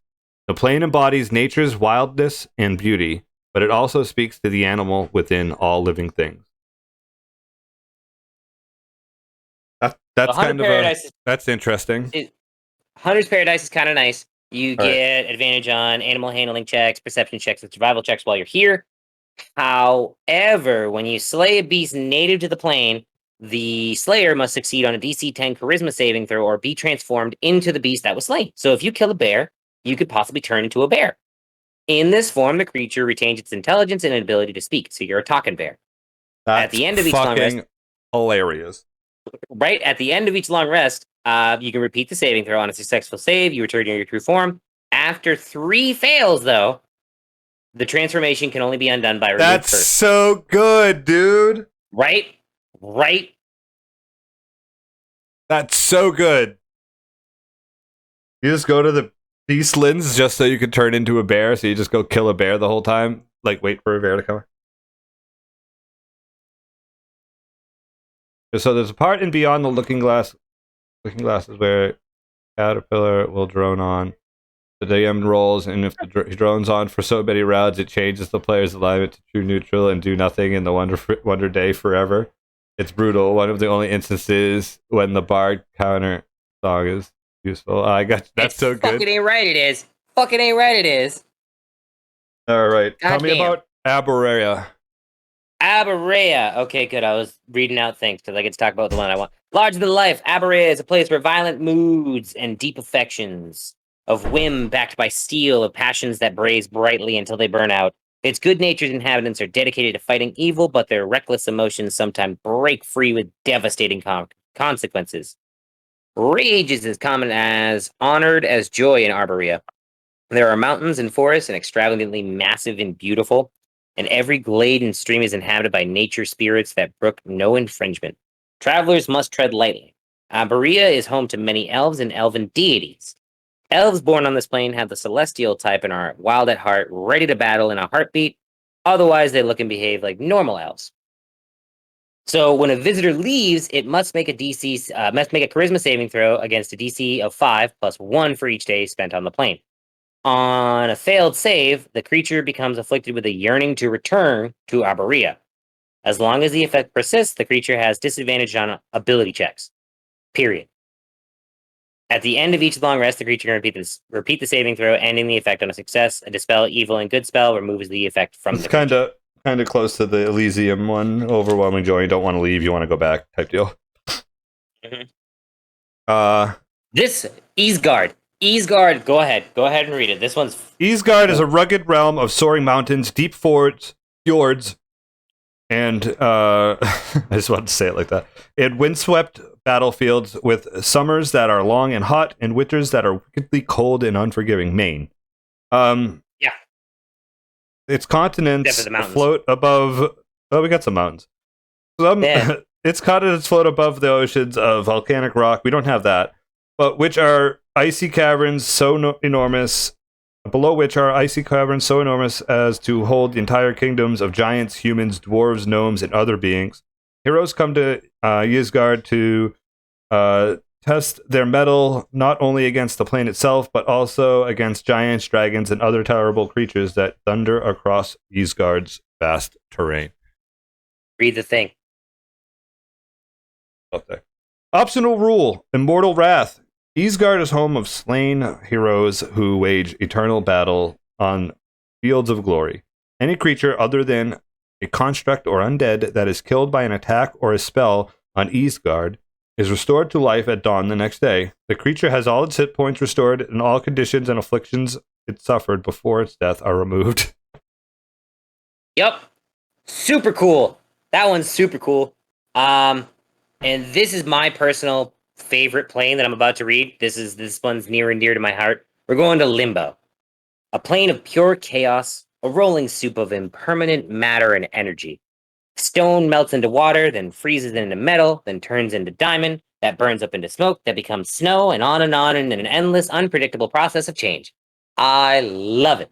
The plain embodies nature's wildness and beauty, but it also speaks to the animal within all living things. That's kind of that's interesting. Hunter's Paradise is kind of nice. You get advantage on animal handling checks, perception checks, and survival checks while you're here. However, when you slay a beast native to the plane, the slayer must succeed on a DC 10 charisma saving throw or be transformed into the beast that was slain. So if you kill a bear, you could possibly turn into a bear. In this form, the creature retains its intelligence and ability to speak. So you're a talking bear. That's at the end of each long rest, hilarious. Right at the end of each long rest, you can repeat the saving throw. On a successful save, you return to your true form. After 3 fails, though, the transformation can only be undone by remove That's curse. So good, dude. Right? That's so good. You just go to the Beastlands just so you can turn into a bear, so you just go kill a bear the whole time? Like, wait for a bear to come? So there's a part in Beyond the Looking Glass is where Caterpillar will drone on. The DM rolls, and if the drone's on for so many rounds, it changes the player's alignment to true neutral and do nothing in the Wonder Day forever. It's brutal. One of the only instances when the Bard counter song is useful. I got that's so good. Fucking ain't right. It is. Fucking ain't right. It is. All right. Tell me about Aberarea. Aberarea. Okay, good. I was reading out things because I get to talk about the one I want. Larger than life, Aberarea is a place where violent moods and deep affections of whim backed by steel, of passions that blaze brightly until they burn out. Its good-natured inhabitants are dedicated to fighting evil, but their reckless emotions sometimes break free with devastating consequences. Rage is as common as honored as joy in Arborea. There are mountains and forests, and extravagantly massive and beautiful, and every glade and stream is inhabited by nature spirits that brook no infringement. Travelers must tread lightly. Arborea is home to many elves and elven deities. Elves born on this plane have the celestial type and are wild at heart, ready to battle in a heartbeat. Otherwise, they look and behave like normal elves. So when a visitor leaves, it must make a charisma saving throw against a DC of 5 plus 1 for each day spent on the plane. On a failed save, the creature becomes afflicted with a yearning to return to Arborea. As long as the effect persists, the creature has disadvantage on ability checks. Period. At the end of each long rest, the creature can repeat the saving throw, ending the effect on a success. A dispel evil and good spell removes the effect from the creature. It's kind of close to the Elysium one. Overwhelming joy. You don't want to leave. You want to go back type deal. Mhm. This Easegard. Go ahead and read it. This one's Easegard is a rugged realm of soaring mountains, deep fjords, and I just wanted to say it like that. And windswept battlefields with summers that are long and hot and winters that are wickedly cold and unforgiving. Maine. Yeah. Its continents Except for the mountains. float above. Oh, we got some mountains. Yeah. Its continents float above the oceans of volcanic rock. We don't have that, but which are icy caverns so enormous. Below which are icy caverns so enormous as to hold entire kingdoms of giants, humans, dwarves, gnomes, and other beings. Heroes come to Ysgard to test their mettle not only against the plane itself, but also against giants, dragons, and other terrible creatures that thunder across Ysgard's vast terrain. Read the thing. Up there. Optional rule: Immortal Wrath. Ysgard is home of slain heroes who wage eternal battle on fields of glory. Any creature other than a construct or undead that is killed by an attack or a spell on Ysgard is restored to life at dawn the next day. The creature has all its hit points restored, and all conditions and afflictions it suffered before its death are removed. Yep. Super cool. That one's super cool. And this is my personal favorite plane that I'm about to read. This one's near and dear to my heart. We're going to Limbo. A plane of pure chaos, a rolling soup of impermanent matter and energy. Stone melts into water, then freezes into metal, then turns into diamond, that burns up into smoke, that becomes snow, and on in an endless, unpredictable process of change. I love it.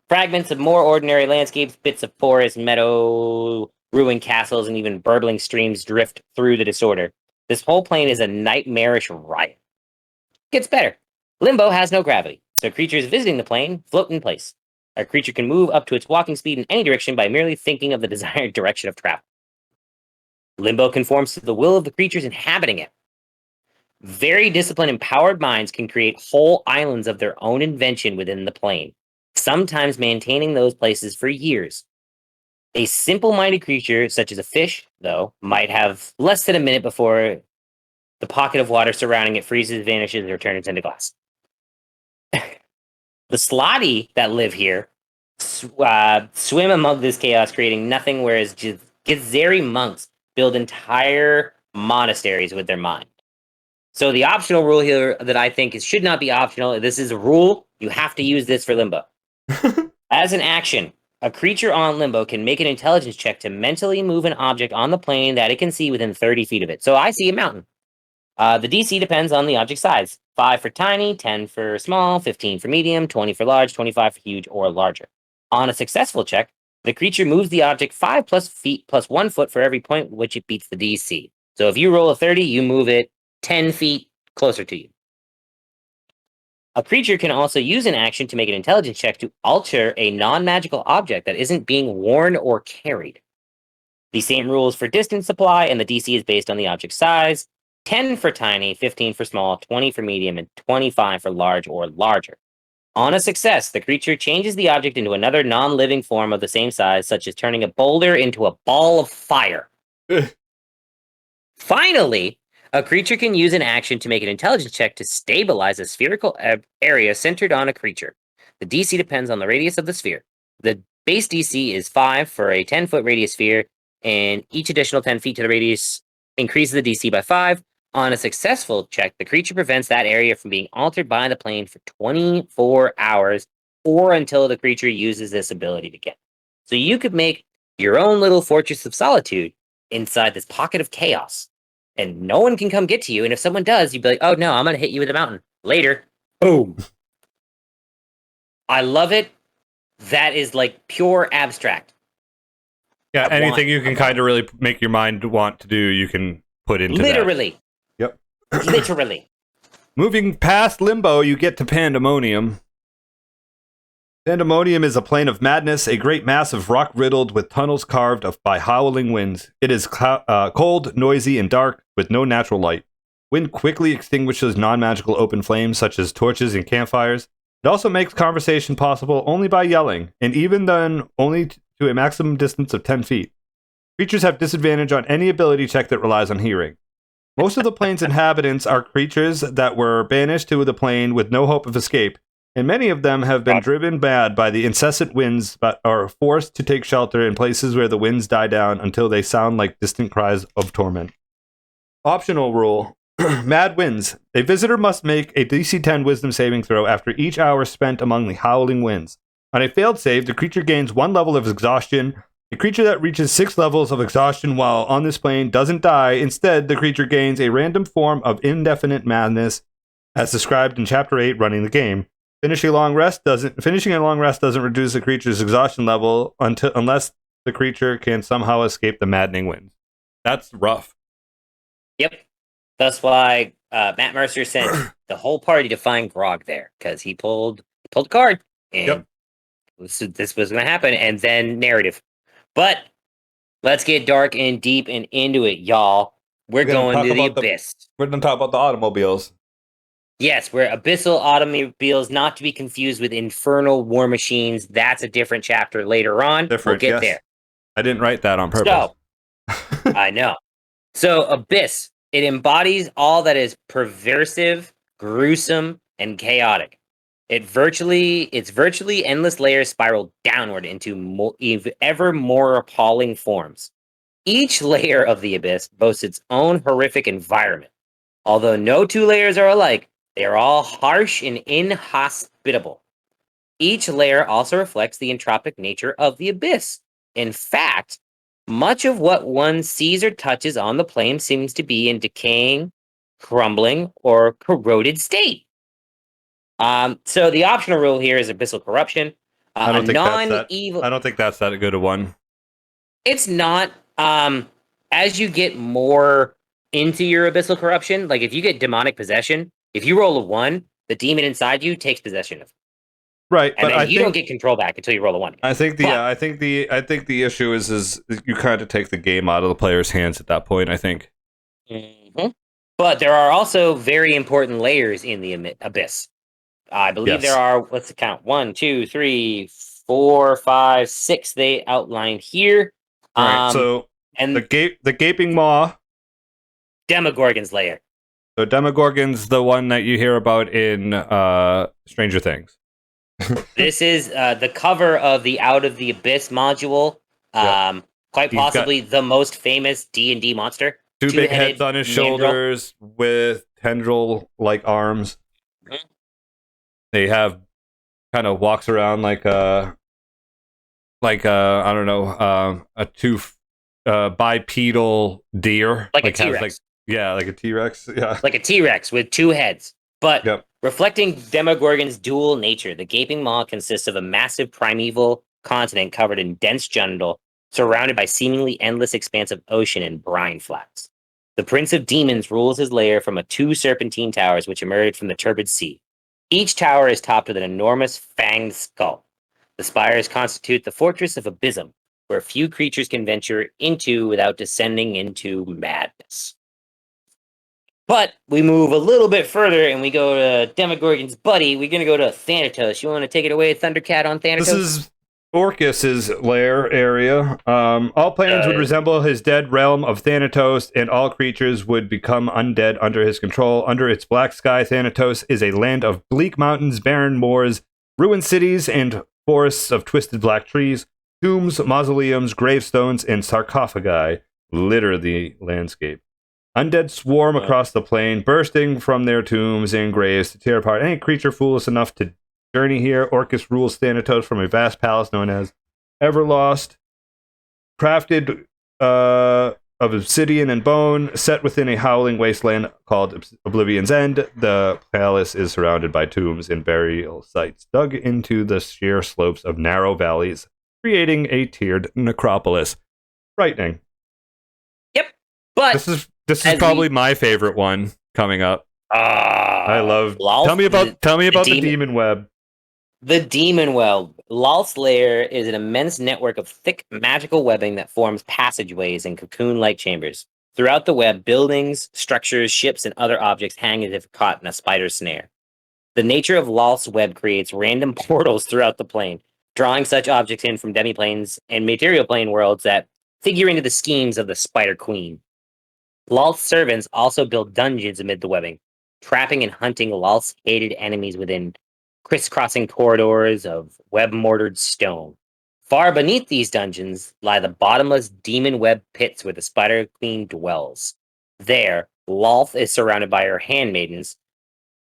Fragments of more ordinary landscapes, bits of forest, meadow, ruined castles, and even burbling streams drift through the disorder. This whole plane is a nightmarish riot. Gets better. Limbo has no gravity, so creatures visiting the plane float in place. A creature can move up to its walking speed in any direction by merely thinking of the desired direction of travel. Limbo conforms to the will of the creatures inhabiting it. Very disciplined, empowered minds can create whole islands of their own invention within the plane, sometimes maintaining those places for years. A simple-minded creature, such as a fish, though, might have less than a minute before the pocket of water surrounding it freezes, vanishes, or turns into glass. The slotty that live here swim among this chaos, creating nothing, whereas Githzeri monks build entire monasteries with their mind. So the optional rule here that I think should not be optional, this is a rule, you have to use this for Limbo. As an action, a creature on Limbo can make an intelligence check to mentally move an object on the plane that it can see within 30 feet of it. So I see a mountain. The DC depends on the object size. 5 for tiny, 10 for small, 15 for medium, 20 for large, 25 for huge or larger. On a successful check, the creature moves the object 5 plus feet plus 1 foot for every point which it beats the DC. So if you roll a 30, you move it 10 feet closer to you. A creature can also use an action to make an intelligence check to alter a non-magical object that isn't being worn or carried. The same rules for distance apply, and the DC is based on the object size. 10 for tiny, 15 for small, 20 for medium, and 25 for large or larger. On a success, the creature changes the object into another non-living form of the same size, such as turning a boulder into a ball of fire. Finally, a creature can use an action to make an intelligence check to stabilize a spherical area centered on a creature. The DC depends on the radius of the sphere. The base DC is 5 for a 10-foot radius sphere, and each additional 10 feet to the radius increases the DC by 5. On a successful check, the creature prevents that area from being altered by the plane for 24 hours or until the creature uses this ability to get. So you could make your own little fortress of solitude inside this pocket of chaos, and no one can come get to you. And if someone does, you'd be like, oh no, I'm going to hit you with a mountain. Later. Boom. I love it. That is like pure abstract. Yeah, anything you can kind of really make your mind want to do, you can put into literally. That. Yep. Literally. Moving past Limbo, you get to Pandemonium. Pandemonium is a plane of madness, a great mass of rock riddled with tunnels carved by howling winds. It is cold, noisy, and dark, with no natural light. Wind quickly extinguishes non-magical open flames, such as torches and campfires. It also makes conversation possible only by yelling, and even then, only to a maximum distance of 10 feet. Creatures have disadvantage on any ability check that relies on hearing. Most of the plane's inhabitants are creatures that were banished to the plane with no hope of escape, and many of them have been driven mad by the incessant winds but are forced to take shelter in places where the winds die down until they sound like distant cries of torment. Optional rule. Mad winds. A visitor must make a DC 10 wisdom saving throw after each hour spent among the howling winds. On a failed save, the creature gains 1 level of exhaustion. A creature that reaches 6 levels of exhaustion while on this plane doesn't die. Instead, the creature gains a random form of indefinite madness, as described in Chapter 8, Running the Game. Finishing a long rest doesn't reduce the creature's exhaustion level unless the creature can somehow escape the maddening winds. That's rough. Yep. That's why Matt Mercer sent the whole party to find Grog there, because he pulled a card, and this was going to happen, and then narrative. But let's get dark and deep and into it, y'all. We're going to the Abyss. We're going to talk about the automobiles. Yes, we're Abyssal Automobiles, not to be confused with Infernal War Machines. That's a different chapter later on. We'll get there. I didn't write that on purpose. So, I know. So, Abyss. It embodies all that is perversive, gruesome, and chaotic. Its virtually endless layers spiral downward into ever more appalling forms. Each layer of the Abyss boasts its own horrific environment. Although no 2 layers are alike, they are all harsh and inhospitable. Each layer also reflects the entropic nature of the Abyss. In fact, much of what one sees or touches on the plane seems to be in decaying, crumbling, or corroded state. So the optional rule here is Abyssal Corruption. I don't think that's that good a one. It's not. As you get more into your Abyssal Corruption, like if you get demonic possession, if you roll a 1, the demon inside you takes possession of it. Right, and then you don't get control back until you roll a 1. I think the issue is you kind of take the game out of the player's hands at that point. I think. Mm-hmm. But there are also very important layers in the Abyss. I believe there are. Let's count: 1, 2, 3, 4, 5, 6. They outlined here. Right. So and the gaping maw, Demogorgon's lair. So Demogorgon's the one that you hear about in Stranger Things. This is the cover of the Out of the Abyss module. Quite possibly the most famous D&D monster. 2 big heads on his shoulders with tendril-like arms. Mm-hmm. They have kind of walks around like a bipedal deer, like a T-Rex. Like a T-Rex. Yeah, like a T-Rex with 2 heads. But reflecting Demogorgon's dual nature, the gaping maw consists of a massive primeval continent covered in dense jungle, surrounded by seemingly endless expanse of ocean and brine flats. The Prince of Demons rules his lair from 2 serpentine towers which emerge from the turbid sea. Each tower is topped with an enormous fanged skull. The spires constitute the fortress of Abyssum, where few creatures can venture into without descending into madness. But we move a little bit further and we go to Demogorgon's buddy. We're going to go to Thanatos. You want to take it away, Thundercat, on Thanatos? This is Orcus's lair area. All planes would resemble his dead realm of Thanatos, and all creatures would become undead under his control. Under its black sky, Thanatos is a land of bleak mountains, barren moors, ruined cities, and forests of twisted black trees. Tombs, mausoleums, gravestones, and sarcophagi litter the landscape. Undead swarm across the plain, bursting from their tombs and graves to tear apart any creature foolish enough to journey here. Orcus rules Thanatos from a vast palace known as Everlost, crafted of obsidian and bone, set within a howling wasteland called Oblivion's End. The palace is surrounded by tombs and burial sites dug into the sheer slopes of narrow valleys, creating a tiered necropolis. Frightening. Yep, but this is probably my favorite one coming up. I love. Tell me about the Demon Web. The Demon Web. Lalth's lair is an immense network of thick magical webbing that forms passageways and cocoon-like chambers. Throughout the web, buildings, structures, ships, and other objects hang as if caught in a spider's snare. The nature of Lalth's web creates random portals throughout the plane, drawing such objects in from demiplanes and material plane worlds that figure into the schemes of the Spider Queen. Lolth's servants also build dungeons amid the webbing, trapping and hunting Lolth's hated enemies within crisscrossing corridors of web-mortared stone. Far beneath these dungeons lie the bottomless demon web pits where the Spider Queen dwells. There, Lolth is surrounded by her handmaidens,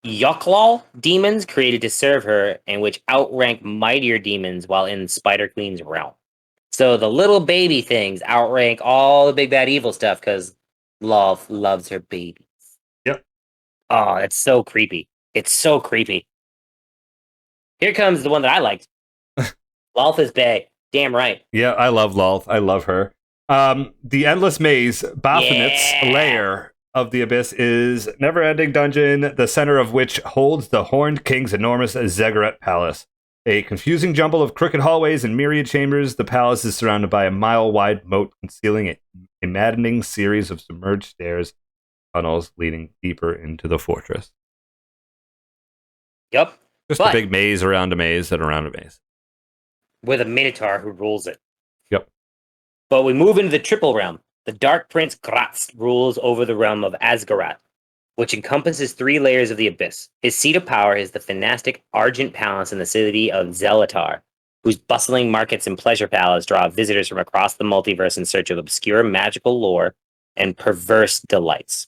Yoklal demons created to serve her and which outrank mightier demons while in Spider Queen's realm. So the little baby things outrank all the big bad evil stuff because Lolth loves her babies. Yep. Oh, that's so creepy. It's so creepy. Here comes the one that I liked. Lolth is bae. Damn right. Yeah, I love Lolth. I love her. The Endless Maze, Baphomet's lair of the Abyss, is never-ending dungeon, the center of which holds the Horned King's enormous Zagregat Palace. A confusing jumble of crooked hallways and myriad chambers, the palace is surrounded by a mile-wide moat concealing a maddening series of submerged stairs, tunnels leading deeper into the fortress. Yep. Just a big maze around a maze and around a maze. With a Minotaur who rules it. Yep. But we move into the triple realm. The Dark Prince Gratz rules over the realm of Asgarat, which encompasses 3 layers of the Abyss. His seat of power is the fantastic Argent Palace in the city of Zelatar, whose bustling markets and pleasure palace draw visitors from across the multiverse in search of obscure magical lore and perverse delights.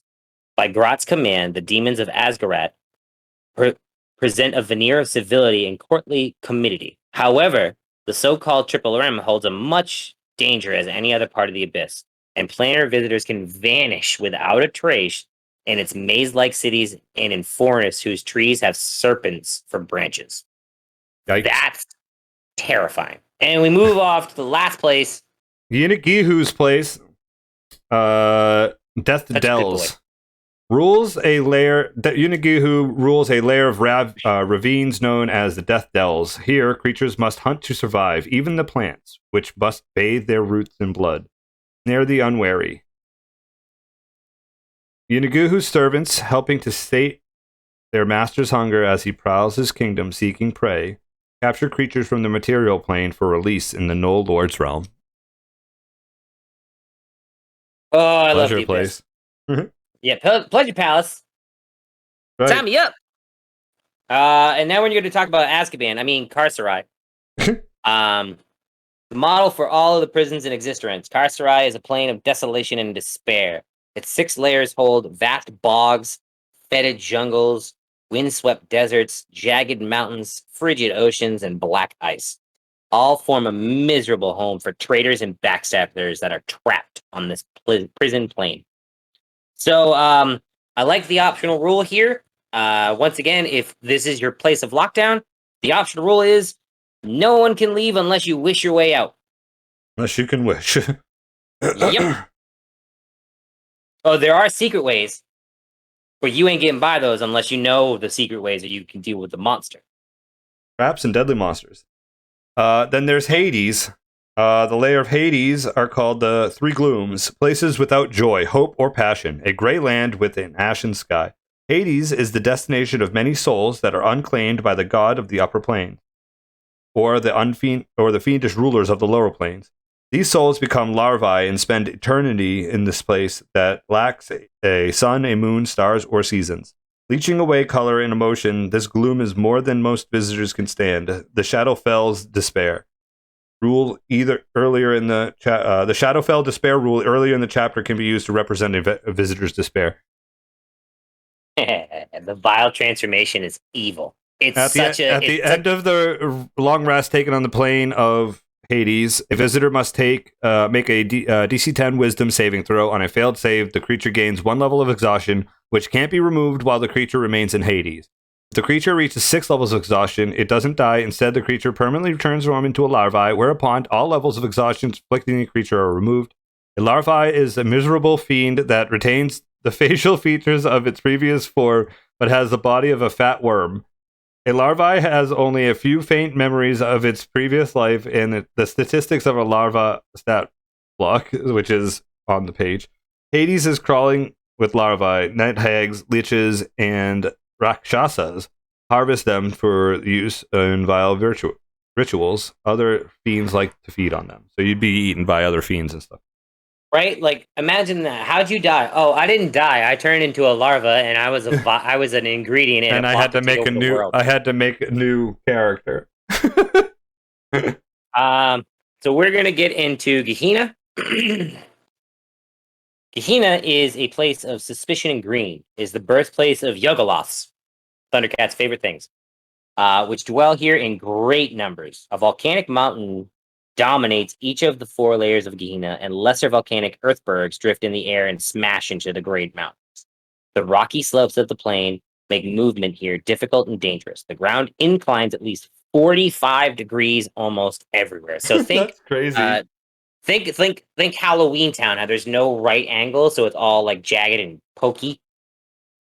By Gratz's command, the demons of Asgarat present a veneer of civility and courtly commodity. However, the so-called Triple Realm holds as much danger as any other part of the Abyss, and planar visitors can vanish without a trace in its maze-like cities and in forests whose trees have serpents for branches. Yikes. That's terrifying. And we move off to the last place. Yinigihu's place, Death Dells. Yunigihu rules a layer of ravines known as the Death Dells. Here, creatures must hunt to survive, even the plants, which must bathe their roots in blood. Snare the unwary. Yunigihu's servants, helping to sate their master's hunger as he prowls his kingdom seeking prey, capture creatures from the material plane for release in the Null Lord's realm. Oh, I love Pleasure place. Yeah, Pleasure Palace. Right. Sign me up. And now we're going to talk about Azkaban. I mean, Carcerai. The model for all of the prisons in existence. Carcerai is a plane of desolation and despair. Its 6 layers hold vast bogs, fetid jungles, windswept deserts, jagged mountains, frigid oceans, and black ice. All form a miserable home for traitors and backstabbers that are trapped on this prison plane. So, I like the optional rule here. Once again, if this is your place of lockdown, the optional rule is no one can leave unless you wish your way out. Unless you can wish. Yep. Oh, there are secret ways, but you ain't getting by those unless you know the secret ways that you can deal with the monster. Traps and deadly monsters. Then there's Hades. The layer of Hades are called the 3 Glooms, places without joy, hope, or passion, a gray land with an ashen sky. Hades is the destination of many souls that are unclaimed by the god of the upper planes, or the fiendish rulers of the lower planes. These souls become larvae and spend eternity in this place that lacks a sun, a moon, stars, or seasons. Leeching away color and emotion, this gloom is more than most visitors can stand. The Shadowfell's despair. Rule either earlier in the Shadowfell despair rule earlier in the chapter can be used to represent a visitor's despair. The vile transformation is evil. It's at the end of the long rest taken on the plane of Hades, a visitor must make a DC 10 Wisdom saving throw. On a failed save, the creature gains 1 level of exhaustion, which can't be removed while the creature remains in Hades. If the creature reaches 6 levels of exhaustion, it doesn't die. Instead, the creature permanently turns into a larvae, whereupon all levels of exhaustion afflicting the creature are removed. A larvae is a miserable fiend that retains the facial features of its previous form, but has the body of a fat worm. A larvae has only a few faint memories of its previous life, and the statistics of a larva stat block, which is on the page. Hades is crawling with larvae, night hags, liches, and rakshasas. Harvest them for use in vile rituals. Other fiends like to feed on them. So you'd be eaten by other fiends and stuff. Right? Like, imagine that. How'd you die? Oh, I didn't die. I turned into a larva, and I was I was an ingredient in And a I pot had to take make over a the new. world. I had to make a new character. So we're gonna get into Gehenna. Gehenna is a place of suspicion and green. Is the birthplace of Yogoloths, Thundercat's favorite things, which dwell here in great numbers. A volcanic mountain dominates each of the 4 layers of Gehenna, and lesser volcanic earthbergs drift in the air and smash into the great mountains. The rocky slopes of the plain make movement here difficult and dangerous. The ground inclines at least 45 degrees almost everywhere. So That's crazy. think Halloween Town. How there's no right angle, so it's all like jagged and pokey.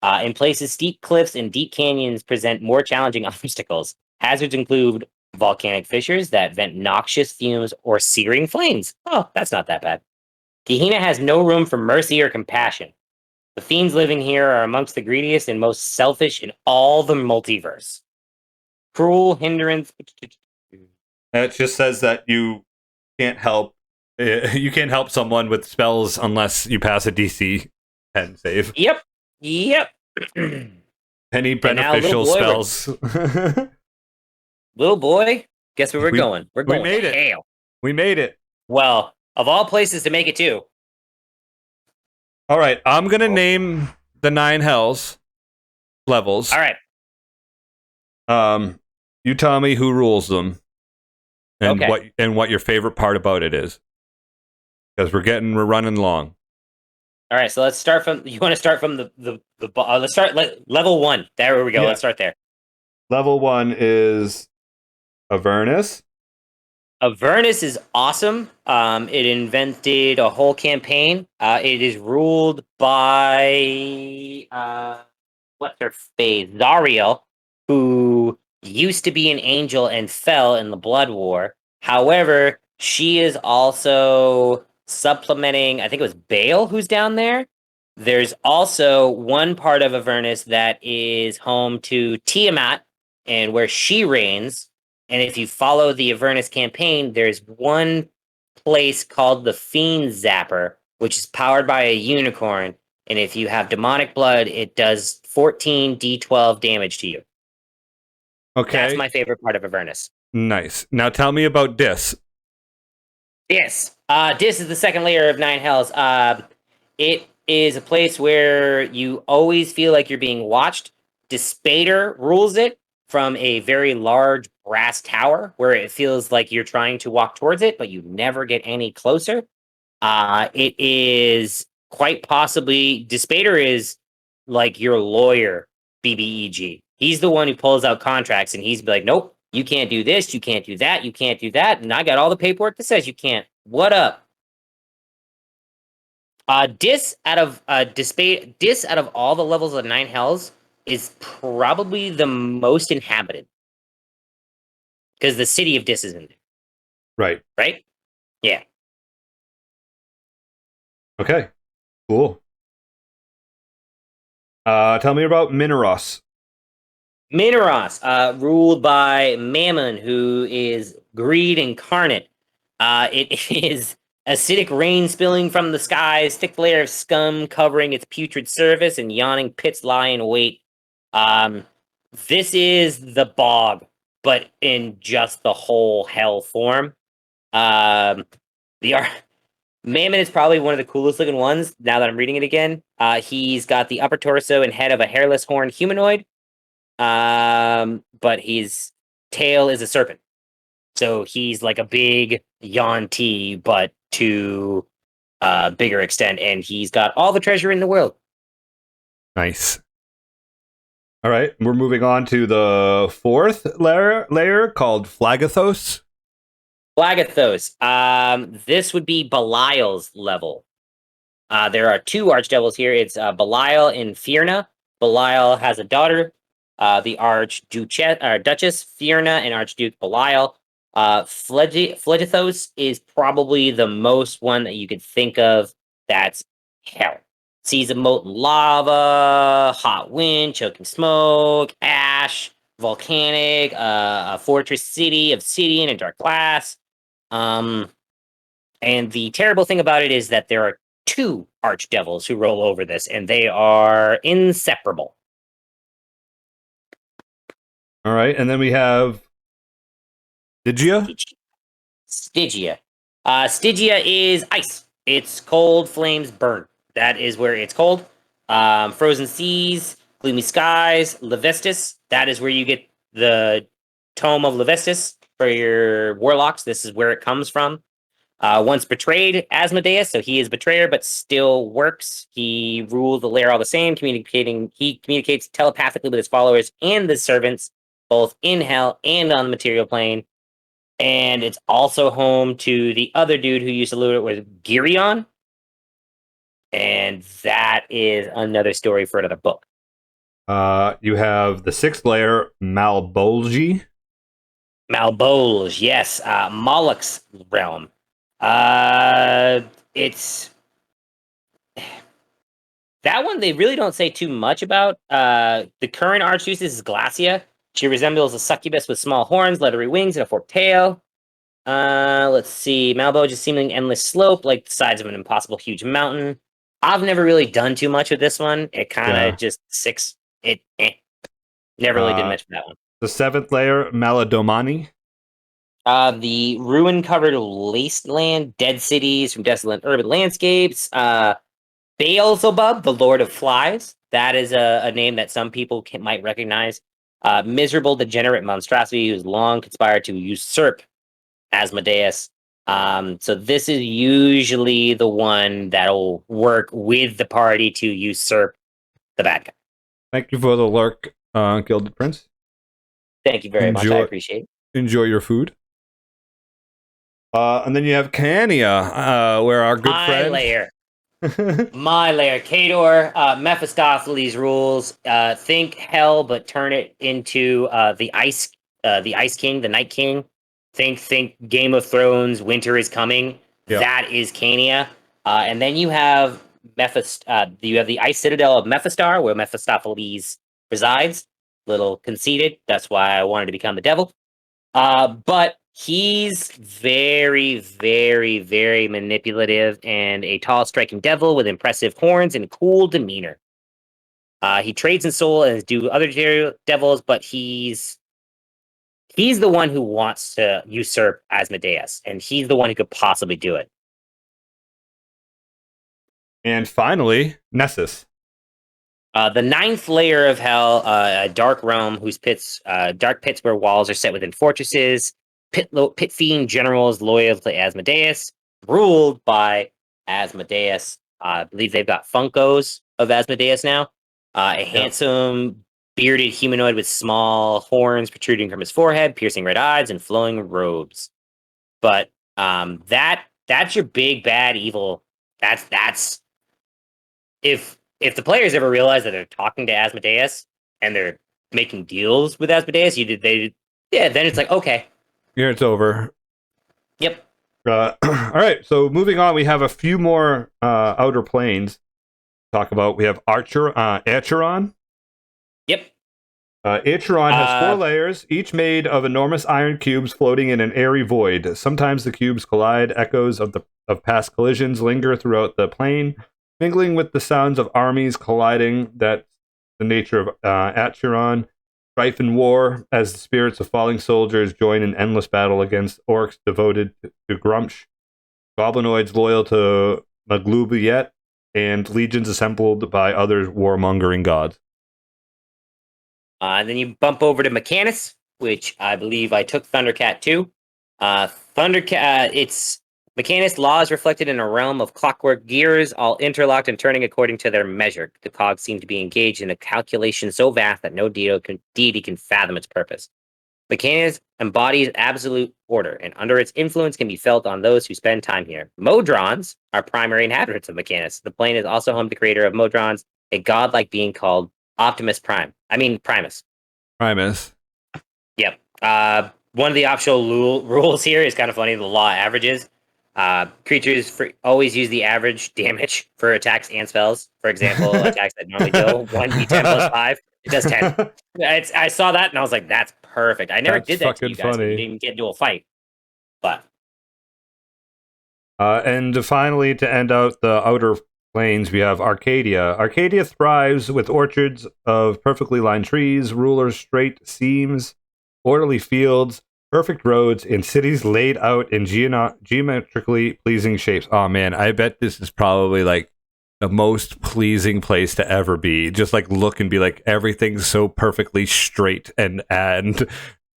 In places, steep cliffs and deep canyons present more challenging obstacles. Hazards include volcanic fissures that vent noxious fumes or searing flames. Oh, that's not that bad. Gehenna has no room for mercy or compassion. The fiends living here are amongst the greediest and most selfish in all the multiverse. Cruel hindrance. It just says that you can't help. You can't help someone with spells unless you pass a DC 10 save. Yep. Any And now, beneficial spells? Little boy, guess where we're We- going? We're going made to it. hell. We made it. Well, of all places to make it to. All right, I'm gonna name the 9 hells levels. All right. You tell me who rules them, and Okay. what your favorite part about it is, because we're running long. All right. So let's start from. You want to start from let's start level 1. There we go. Yeah. Let's start there. Level 1 is Avernus. Avernus is awesome. It invented a whole campaign. It is ruled by what's her face? Zariel, who used to be an angel and fell in the Blood War. However, she is also supplementing, I think it was Bale who's down there. There's also one part of Avernus that is home to Tiamat and where she reigns. And if you follow the Avernus campaign, there's one place called the Fiend Zapper, which is powered by a unicorn. And if you have demonic blood, it does 14 d12 damage to you. Okay. That's my favorite part of Avernus. Nice. Now tell me about Dis. Dis. Dis is the second layer of 9 hells. It is a place where you always feel like you're being watched. Dispater rules it from a very large brass tower where it feels like you're trying to walk towards it, but you never get any closer. It is quite possibly Dispater is like your lawyer, BBEG. He's the one who pulls out contracts and he's like, nope, you can't do this, you can't do that, you can't do that. And I got all the paperwork that says you can't. What up? Dis out of all the levels of 9 hells is probably the most inhabited. Because the city of Dis is in there. Right. Right? Yeah. Okay. Cool. Tell me about Minoros. Minoros, ruled by Mammon, who is greed incarnate. It is acidic rain spilling from the skies, thick layer of scum covering its putrid surface, and yawning pits lie in wait. This is the bog, but in just the whole hell form. The Mammon is probably one of the coolest looking ones, now that I'm reading it again. He's got the upper torso and head of a hairless horned humanoid. But his tail is a serpent. So he's like a big Yuan-Ti, but to bigger extent, and he's got all the treasure in the world. Nice. All right, we're moving on to the 4th layer called Flagathos. Flagathos. This would be Belial's level. There are 2 archdevils here. It's Belial and Fierna. Belial has a daughter, the Duchess Fierna and Archduke Belial. Flagathos is probably the most one that you could think of that's hell. Seas of molten lava, hot wind, choking smoke, ash, volcanic, a fortress city, obsidian, and dark glass. And the terrible thing about it is that there are 2 archdevils who roll over this, and they are inseparable. All right, and then we have Stygia. Stygia. Stygia is ice. It's cold, flames, burn. That is where it's cold. Frozen seas, gloomy skies, Levistus. That is where you get the Tome of Levistus for your warlocks. This is where it comes from. Once betrayed Asmodeus, so he is betrayer, but still works. He rules the lair all the same, he communicates telepathically with his followers and the servants, both in hell and on the material plane. And it's also home to the other dude who used to loot it with Girion. And that is another story for another book. You have the 6th layer, Malbolge. Malbolge, yes. Moloch's realm. It's that one they really don't say too much about. The current archduchess is Glacia. She resembles a succubus with small horns, leathery wings, and a forked tail. Let's see. Malbolge is seemingly endless slope, like the sides of an impossible huge mountain. I've never really done too much with this one. It kind of just six. Never really did much for that one. The 7th layer, Maladomani. The ruin-covered wasteland, dead cities from desolate urban landscapes. Beelzebub, the Lord of Flies. That is a name that some people might recognize. Miserable, degenerate monstrosity who's long conspired to usurp Asmodeus. So this is usually the one that'll work with the party to usurp the bad guy. Thank you for the lurk, Gilded Prince. Thank you very much. I appreciate it. Enjoy your food. And then you have Gehenna, where our good friend... My lair. Kador, Mephistopheles rules. Think hell, but turn it into the Ice King, the Night King. Think Game of Thrones, winter is coming. Yep. That is Gehenna. And then you have you have the Ice Citadel of Mephistar, where Mephistopheles resides. Little conceited. That's why I wanted to become the devil. But he's very, very, very manipulative and a tall, striking devil with impressive horns and cool demeanor. He trades in soul and do other devils, but he's the one who wants to usurp Asmodeus, and he's the one who could possibly do it. And finally, Nessus. The 9th layer of hell, a dark realm whose dark pits where walls are set within fortresses, pit fiend generals loyal to Asmodeus, ruled by Asmodeus. I believe they've got Funkos of Asmodeus now. A handsome, bearded humanoid with small horns protruding from his forehead, piercing red eyes, and flowing robes. But that's your big bad evil. That's if the players ever realize that they're talking to Asmodeus and they're making deals with Asmodeus, then it's like, okay. Here it's over. Yep. All right, so moving on, we have a few more outer planes to talk about. We have Acheron. Yep. Acheron has 4 layers, each made of enormous iron cubes floating in an airy void. Sometimes the cubes collide. Echoes of past collisions linger throughout the plane, mingling with the sounds of armies colliding. That's the nature of Acheron. Strife and war, as the spirits of falling soldiers join in endless battle against orcs devoted to Grumsh, goblinoids loyal to Maglubayet, and legions assembled by other warmongering gods. Then you bump over to Mechanus, which I believe I took Thundercat too. It's Mechanus laws reflected in a realm of clockwork gears, all interlocked and turning according to their measure. The cogs seem to be engaged in a calculation so vast that no deity can fathom its purpose. Mechanus embodies absolute order, and under its influence can be felt on those who spend time here. Modrons are primary inhabitants of Mechanus. The plane is also home to the creator of Modrons, a godlike being called Primus. Yep. One of the optional rules here is kind of funny. The law averages. Creatures always use the average damage for attacks and spells. For example, attacks that normally deal 1d10 plus 5, it does 10. I saw that and I was like, that's perfect. I never did that to you guys. You didn't get into a fight. But And finally, to end out the outer plains, we have Arcadia. Arcadia thrives with orchards of perfectly lined trees, ruler straight seams, orderly fields, perfect roads, and cities laid out in geometrically pleasing shapes. Oh man, I bet this is probably like the most pleasing place to ever be. Just like look and be like, everything's so perfectly straight and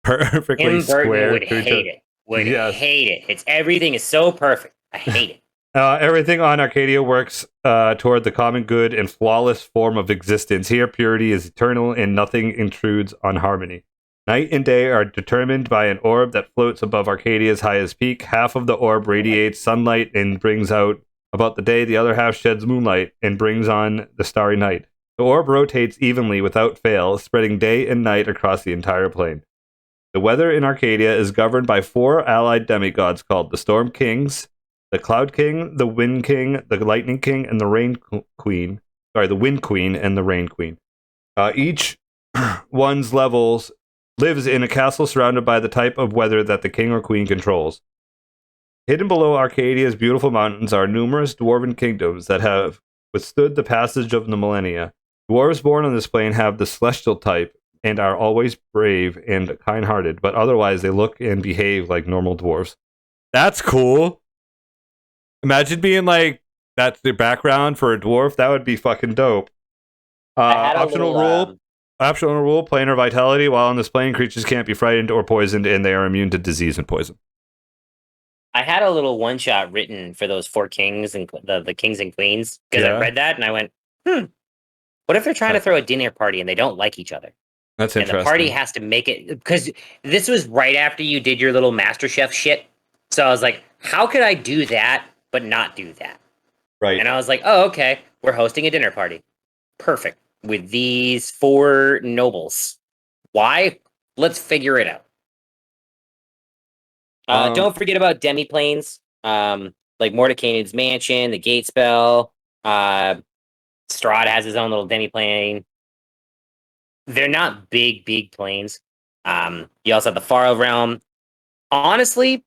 perfectly Tim square. Burton would hate it. Hate it. Everything is so perfect. I hate it. Everything on Arcadia works toward the common good and flawless form of existence. Here, purity is eternal and nothing intrudes on harmony. Night and day are determined by an orb that floats above Arcadia's highest peak. Half of the orb radiates sunlight and brings out about the day. The other half sheds moonlight and brings on the starry night. The orb rotates evenly without fail, spreading day and night across the entire plane. The weather in Arcadia is governed by 4 allied demigods called the Storm Kings, the Cloud King, the Wind King, the Lightning King, and the Rain Queen. Sorry, the Wind Queen and the Rain Queen. Each one's lives in a castle surrounded by the type of weather that the king or queen controls. Hidden below Arcadia's beautiful mountains are numerous dwarven kingdoms that have withstood the passage of the millennia. Dwarves born on this plane have the celestial type and are always brave and kind-hearted, but otherwise they look and behave like normal dwarves. That's cool. Imagine being like, that's the background for a dwarf. That would be fucking dope. Optional rule, planar vitality. While on this plane, creatures can't be frightened or poisoned, and they are immune to disease and poison. I had a little one-shot written for those 4 kings and the kings and queens, because I read that and I went, what if they're trying to throw a dinner party and they don't like each other? That's interesting. And the party has to make it, because this was right after you did your little MasterChef shit. So I was like, how could I do that but not do that? Right. And I was like, oh, okay, we're hosting a dinner party. Perfect. With these 4 nobles. Why? Let's figure it out. Don't forget about demi-planes, like Mordecai's Mansion, the Gatespell. Strahd has his own little demi-plane. They're not big planes. You also have the Far Realm. Honestly,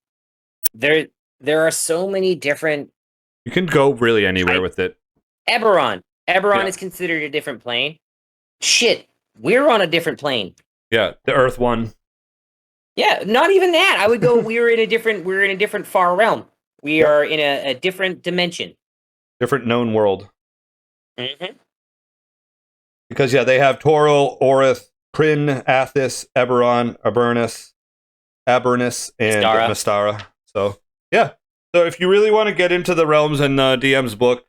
there are so many different... You can go really anywhere with it. Eberron is considered a different plane. Shit, we're on a different plane. Yeah, the Earth one. Yeah, not even that. I would go. We're in a different far realm. We are in a different dimension. Different known world. Mm-hmm. Because they have Toril, Orith, Kryn, Athis, Eberron, Avernus, and Mystara. So So if you really want to get into the realms in DM's book,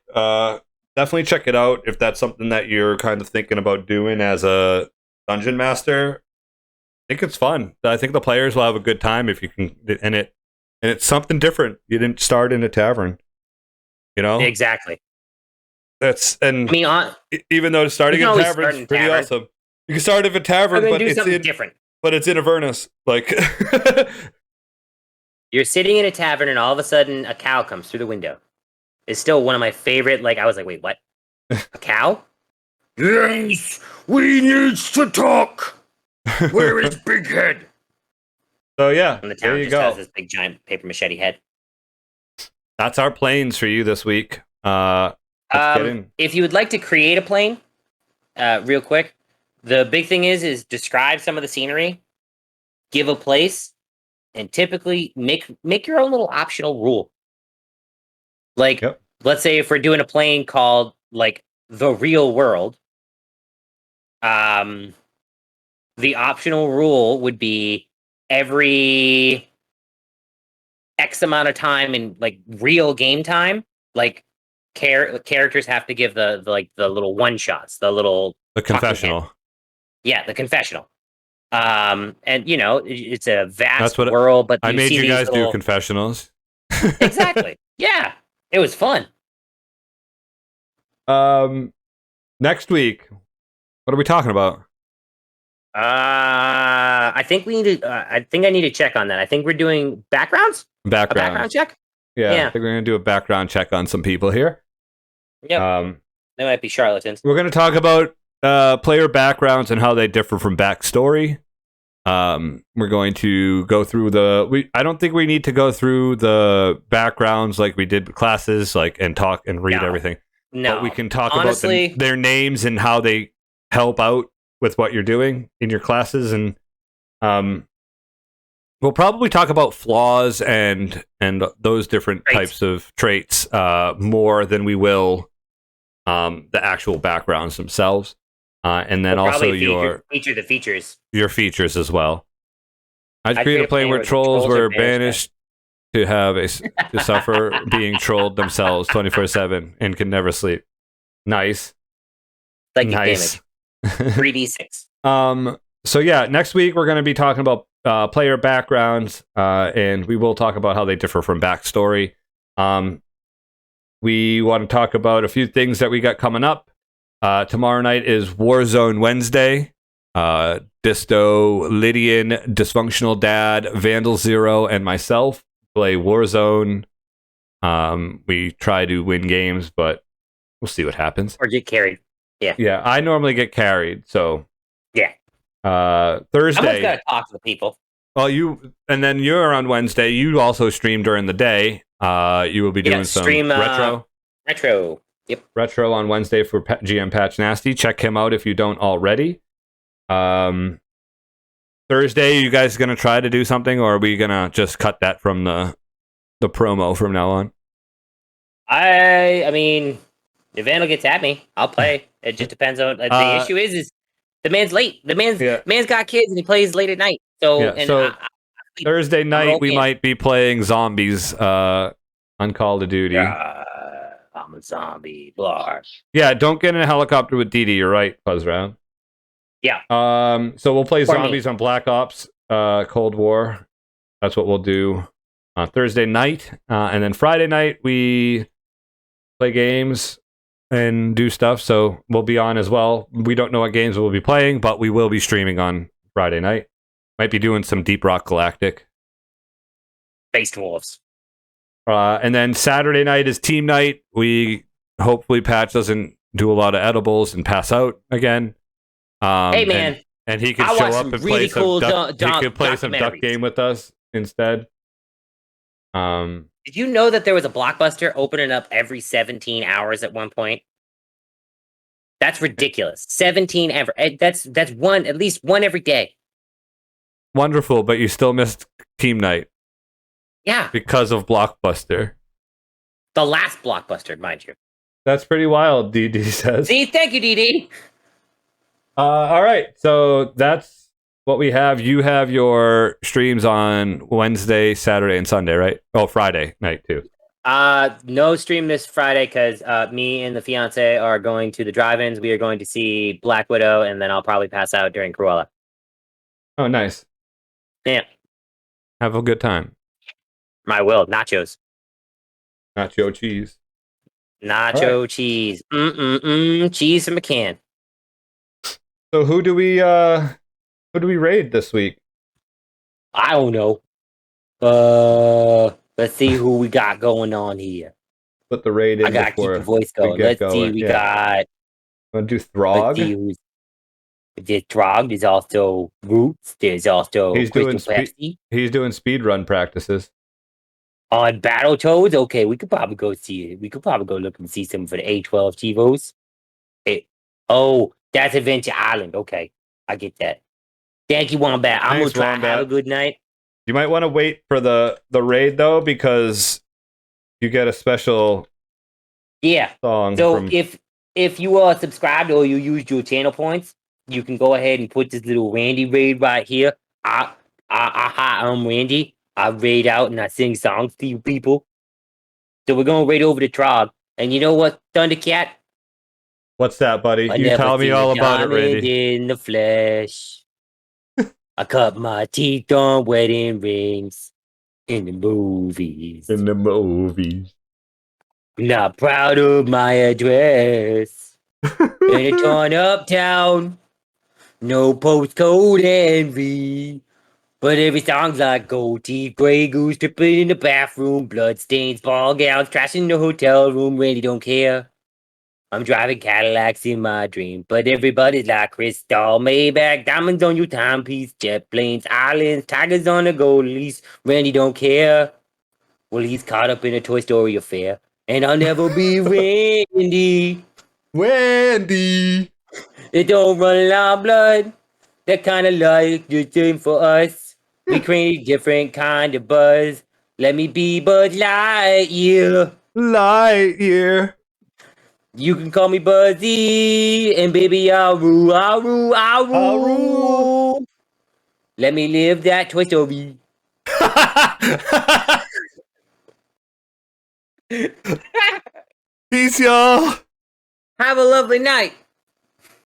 definitely check it out if that's something that you're kind of thinking about doing as a dungeon master. I think it's fun. I think the players will have a good time if you can, and it's something different. You didn't start in a tavern, Exactly. Even though starting in a tavern is pretty awesome. You can start in a tavern, but it's different. But it's in Avernus, like. You're sitting in a tavern, and all of a sudden, a cow comes through the window. It's still one of my favorite. Like, I was like, wait, what? A cow? Yes, we need to talk. Where is Big Head? So yeah, and the town just has this big giant paper machete head. That's our planes for you this week. If you would like to create a plane, real quick, the big thing is describe some of the scenery, give a place, and typically make your own little optional rule. Like, let's say if we're doing a plane called like the real world, the optional rule would be every X amount of time in like real game time, like characters have to give the little one shots, the confessional. Yeah, the confessional. And it's a vast world, but I made you guys do confessionals. Exactly. Yeah, it was fun. Next week, what are we talking about? I think we need to. I think I need to check on that. I think we're doing backgrounds. A background check. Yeah, I think we're gonna do a background check on some people here. Yeah. They might be charlatans. We're gonna talk about player backgrounds and how they differ from backstory. We're going to go through I don't think we need to go through the backgrounds like we did with classes, like and talk and read everything. No, but we can talk honestly, about their names and how they help out with what you're doing in your classes, and we'll probably talk about flaws and those different types of traits more than we will the actual backgrounds themselves. And then we'll also feature the features. Your features as well. I'd create a plane where trolls were banished to suffer being trolled themselves 24/7 and can never sleep. Nice. Like nice. Damage. 3d6. So yeah, next week we're going to be talking about player backgrounds, and we will talk about how they differ from backstory. We want to talk about a few things that we got coming up. Tomorrow night is Warzone Wednesday. Disto, Lydian, Dysfunctional Dad, Vandal Zero, and myself play Warzone. We try to win games, but we'll see what happens. Or get carried. Yeah. Yeah, I normally get carried, so. Yeah. Thursday. Someone's got to talk to the people. Well, and then you're on Wednesday. You also stream during the day. You will be doing some retro. Retro. Yep. Retro on Wednesday for GMPatchNasty. Check him out if you don't already. Thursday, you guys going to try to do something, or are we going to just cut that from the promo from now on? I mean, if Vandal gets at me, I'll play. It just depends on the issue is the man's late. The man's got kids and he plays late at night. So Thursday night we might be playing zombies on Call of Duty. I'm a zombie. Blah. Yeah, don't get in a helicopter with DD. You're right, Buzzround. Yeah. So we'll play zombies on Black Ops, Cold War. That's what we'll do on Thursday night, and then Friday night we play games and do stuff. So we'll be on as well. We don't know what games we'll be playing, but we will be streaming on Friday night. Might be doing some Deep Rock Galactic. Based Wolves. And then Saturday night is team night. We hopefully Patch doesn't do a lot of edibles and pass out again. Hey man, and he could show up and play some duck game with us instead. Did you know that there was a Blockbuster opening up every 17 hours at one point? That's ridiculous. 17 ever. That's one, at least one every day. Wonderful, but you still missed team night. Yeah. Because of Blockbuster. The last Blockbuster, mind you. That's pretty wild, DD says. See, thank you, DD. All right, so that's what we have. You have your streams on Wednesday, Saturday, and Sunday, right? Oh, Friday night, too. No stream this Friday because me and the fiance are going to the drive-ins. We are going to see Black Widow, and then I'll probably pass out during Cruella. Oh, nice. Yeah. Have a good time. I will. Nachos. Nacho cheese. Nacho cheese. Cheese from a can. So who do we raid this week? I don't know. Let's see who we got going on here. Put the raid in. I gotta keep the voice going. Let's see. We got. Want to do Throg? There's Throg. There's also Roots. There's also Pepsi. He's doing speed run practices. On Battletoads, okay, we could probably go see it. We could probably go look and see some for the A12 TiVos. That's Adventure Island. Okay, I get that. Thank you, Wombat. I'm gonna try. Have a good night. You might want to wait for the raid though, because you get a special song. So if you are subscribed or you used your channel points, you can go ahead and put this little Randy raid right here. Hi, I'm Randy. I raid out and I sing songs to you people. So we're gonna raid over the Trog. And you know what, Thundercat? What's that, buddy? You tell me all about it, Randy. In the flesh. I cut my teeth on wedding rings in the movies. Not proud of my address. In a torn up town. No postcode envy. But every song's like gold teeth, gray goose, dripping in the bathroom, blood stains, ball gowns, trash in the hotel room, Randy don't care. I'm driving Cadillacs in my dream, but everybody's like Crystal, Maybach, diamonds on your timepiece, jet planes, islands, tigers on a gold leash. Randy don't care. Well, he's caught up in a Toy Story affair, and I'll never be Randy. Wendy. It don't run in our blood. That kind of like you're doing for us. We create different kind of buzz. Let me be Buzz Lightyear. Lightyear. You can call me Buzzy, and baby, I'll rule, I'll rule, I'll rule. I'll rule. Let me live that Toy Story. Peace, y'all. Have a lovely night.